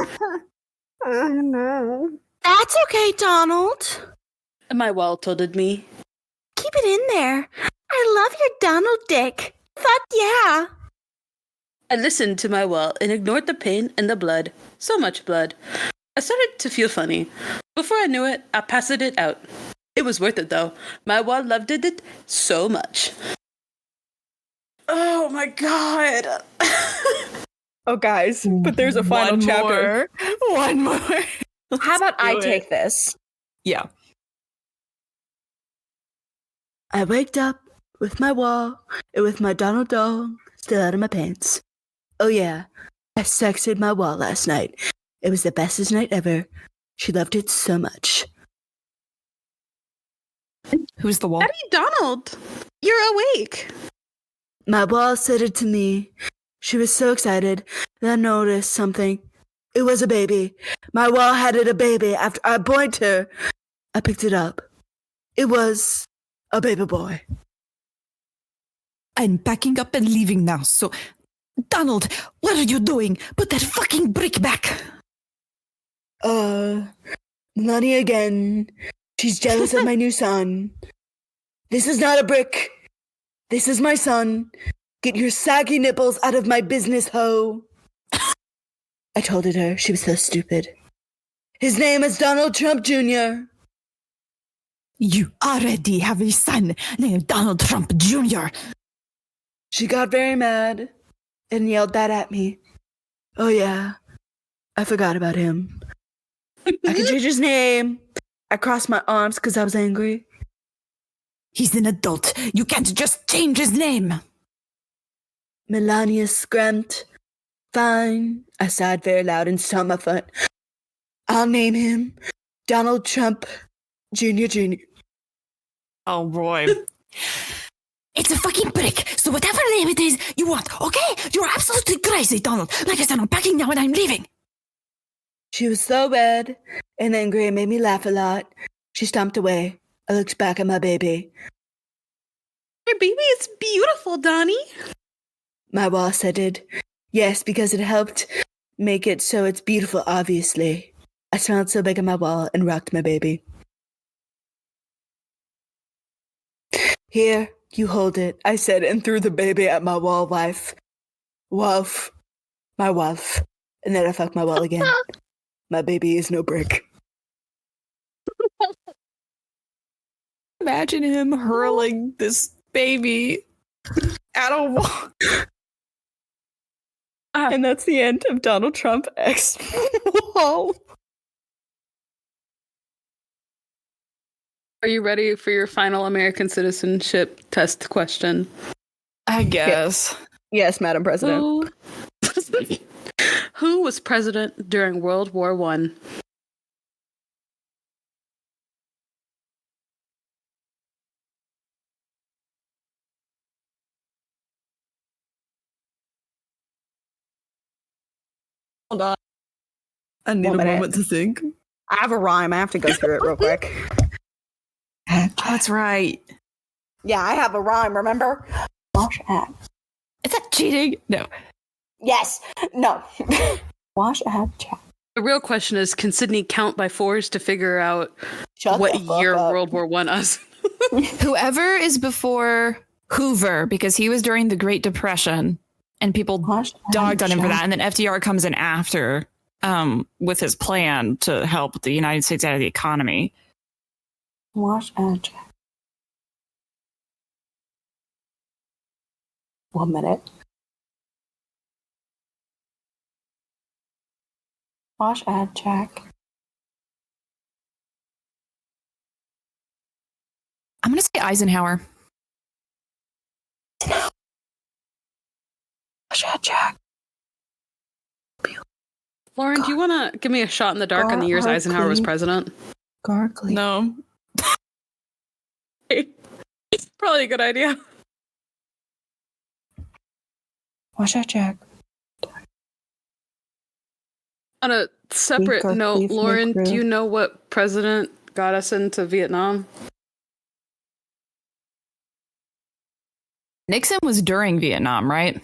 Oh no. That's okay, Donald. My wall told me. Keep it in there. I love your Donald dick. Fuck yeah. I listened to my wall and ignored the pain and the blood. So much blood. I started to feel funny. Before I knew it, I passed it out. It was worth it though. My wall loved it so much. Oh my god. Oh, guys, but there's a final chapter. One more. How about I do it. take this? Yeah. I waked up with my wall and with my Donald doll still out of my pants. Oh yeah, I sexted my wall last night. It was the bestest night ever. She loved it so much. Who's the wall? Daddy Donald, you're awake. My wall said it to me. She was so excited that I noticed something. It was a baby. My wall had it a baby. After I boinked her, I picked it up. It was a baby boy. I'm packing up and leaving now, so... Donald, what are you doing? Put that fucking brick back! Melania again. She's jealous of my new son. This is not a brick. This is my son. Get your saggy nipples out of my business, ho. I told it her. She was so stupid. His name is Donald Trump Jr. You already have a son named Donald Trump Jr. She got very mad and yelled that at me. Oh yeah, I forgot about him. I can change his name. I crossed my arms because I was angry. He's an adult. You can't just change his name. Melania scrimped. Fine. I sighed very loud and stomped my foot. I'll name him Donald Trump Jr. Jr. Oh boy. It's a fucking brick, so whatever name it is you want, okay? You're absolutely crazy, Donald. Like I said, I'm packing now and I'm leaving. She was so red and angry and made me laugh a lot. She stomped away. I looked back at my baby. Your baby is beautiful, Donnie. My wall said it. Yes, because it helped make it so it's beautiful, obviously. I smiled so big at my wall and rocked my baby. Here, you hold it, I said, and threw the baby at my wall wife. Wolf. My wife. And then I fucked my wall again. My baby is no brick. Imagine him hurling this baby at a wall. And that's the end of Donald Trump X Wall. Are you ready for your final American citizenship test question? I guess. Yes, Madam President. Who was president during World War I? Hold on. I need a moment to think. I have a rhyme. I have to go through it real quick. That's right. Yeah, I have a rhyme, remember? Wash at. Is that cheating? No. Yes. No. Wash at chat. The real question is, can Sydney count by fours to figure out Shut what the fuck year up. World War I is? Whoever is before Hoover, because he was during the Great Depression, and people dogged on him for that. And then FDR comes in after with his plan to help the United States out of the economy. Wash at chat. 1 minute. Wash ad check. I'm going to say Eisenhower. Wash ad check. Lauren, do you want to give me a shot in the dark on the years Eisenhower was president? Gargly. No. Probably a good idea. Watch out, Jack. On a separate Leaf, note, leaf, Lauren, leaf, do you know what president got us into Vietnam? Nixon was during Vietnam, right?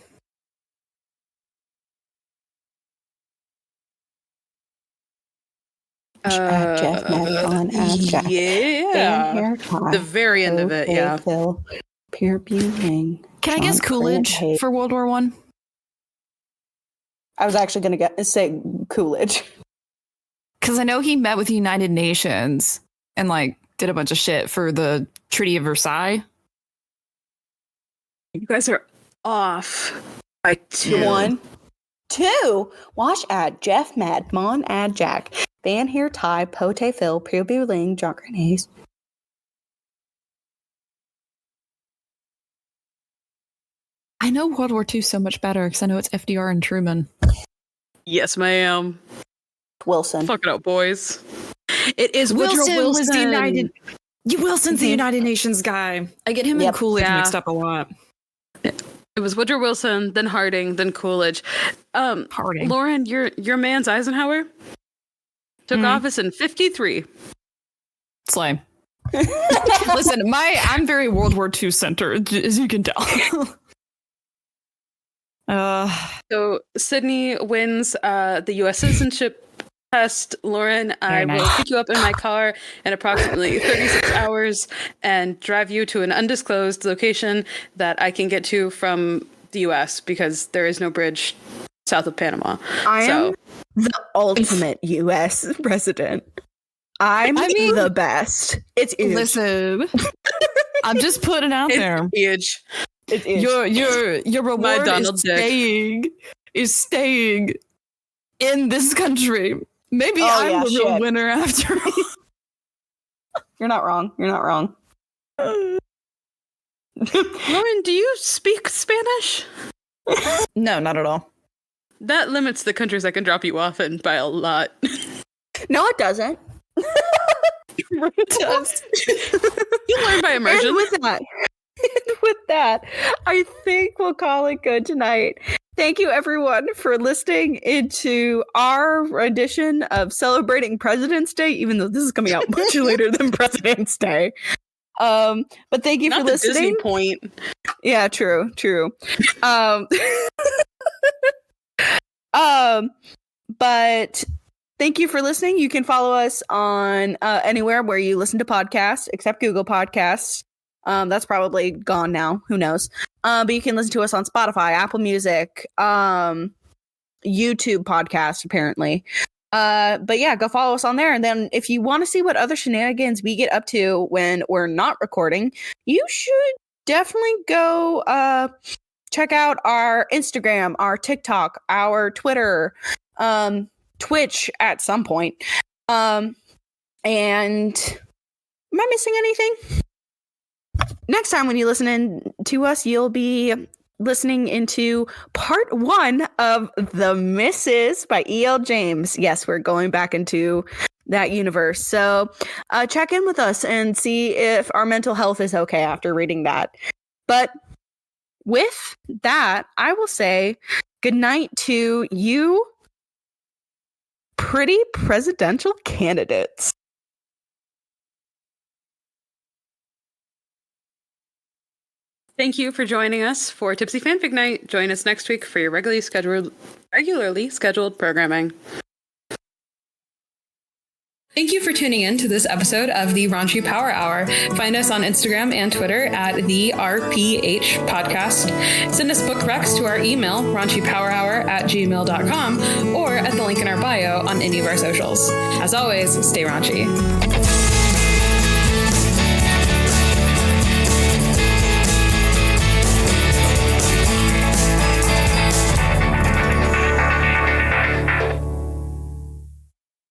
Jeff Macon, Jack. Yeah. The very end of it, yeah. Phil, Pierre Buhling. Can I guess Coolidge for World War One? I was actually going to say Coolidge. Because I know he met with the United Nations and like did a bunch of shit for the Treaty of Versailles. You guys are off by 2. 1, 2. Watch ad Jeff Mad Mon ad Jack Van Here Tai Pote Phil Pierre Buhling John Grenades. I know World War II so much better because I know it's FDR and Truman. Yes, ma'am. Wilson. Fuck it up, boys. It is Woodrow Wilson. Was the United. Wilson's the United Nations guy. I get him and Coolidge mixed up a lot. It was Woodrow Wilson, then Harding, then Coolidge. Harding. Lauren, your man's Eisenhower took office in 1953. Slay. Listen, I'm very World War II centered, as you can tell. So Sydney wins the U.S. citizenship test. Lauren, I will pick you up in my car in approximately 36 hours and drive you to an undisclosed location that I can get to from the U.S. because there is no bridge south of Panama. I am the ultimate U.S. president. I mean, the best. It's huge. Listen, I'm just putting it out there. Huge. It's huge. Your reward is staying in this country. Maybe I'm the real winner after all. You're not wrong. Lauren, do you speak Spanish? No, not at all. That limits the countries I can drop you off in by a lot. No, it doesn't. It does. You learn by immersion. And with that, I think we'll call it good tonight. Thank you, everyone, for listening into our edition of Celebrating President's Day, even though this is coming out much later than President's Day. But thank you for listening. Disney point. Yeah, true. But thank you for listening. You can follow us on anywhere where you listen to podcasts, except Google Podcasts. That's probably gone now. Who knows? But you can listen to us on Spotify, Apple Music, YouTube podcast, apparently. But yeah, go follow us on there. And then if you want to see what other shenanigans we get up to when we're not recording, you should definitely go check out our Instagram, our TikTok, our Twitter, Twitch at some point. And am I missing anything? Next time when you listen in to us, you'll be listening into part 1 of The Misses by E.L. James. Yes, we're going back into that universe. So check in with us and see if our mental health is okay after reading that. But with that, I will say good night to you, pretty presidential candidates. Thank you for joining us for Tipsy Fanfic Night. Join us next week for your regularly scheduled programming. Thank you for tuning in to this episode of the Raunchy Power Hour. Find us on Instagram and Twitter at the RPH Podcast. Send us book recs to our email, raunchypowerhour@gmail.com, or at the link in our bio on any of our socials. As always, stay raunchy.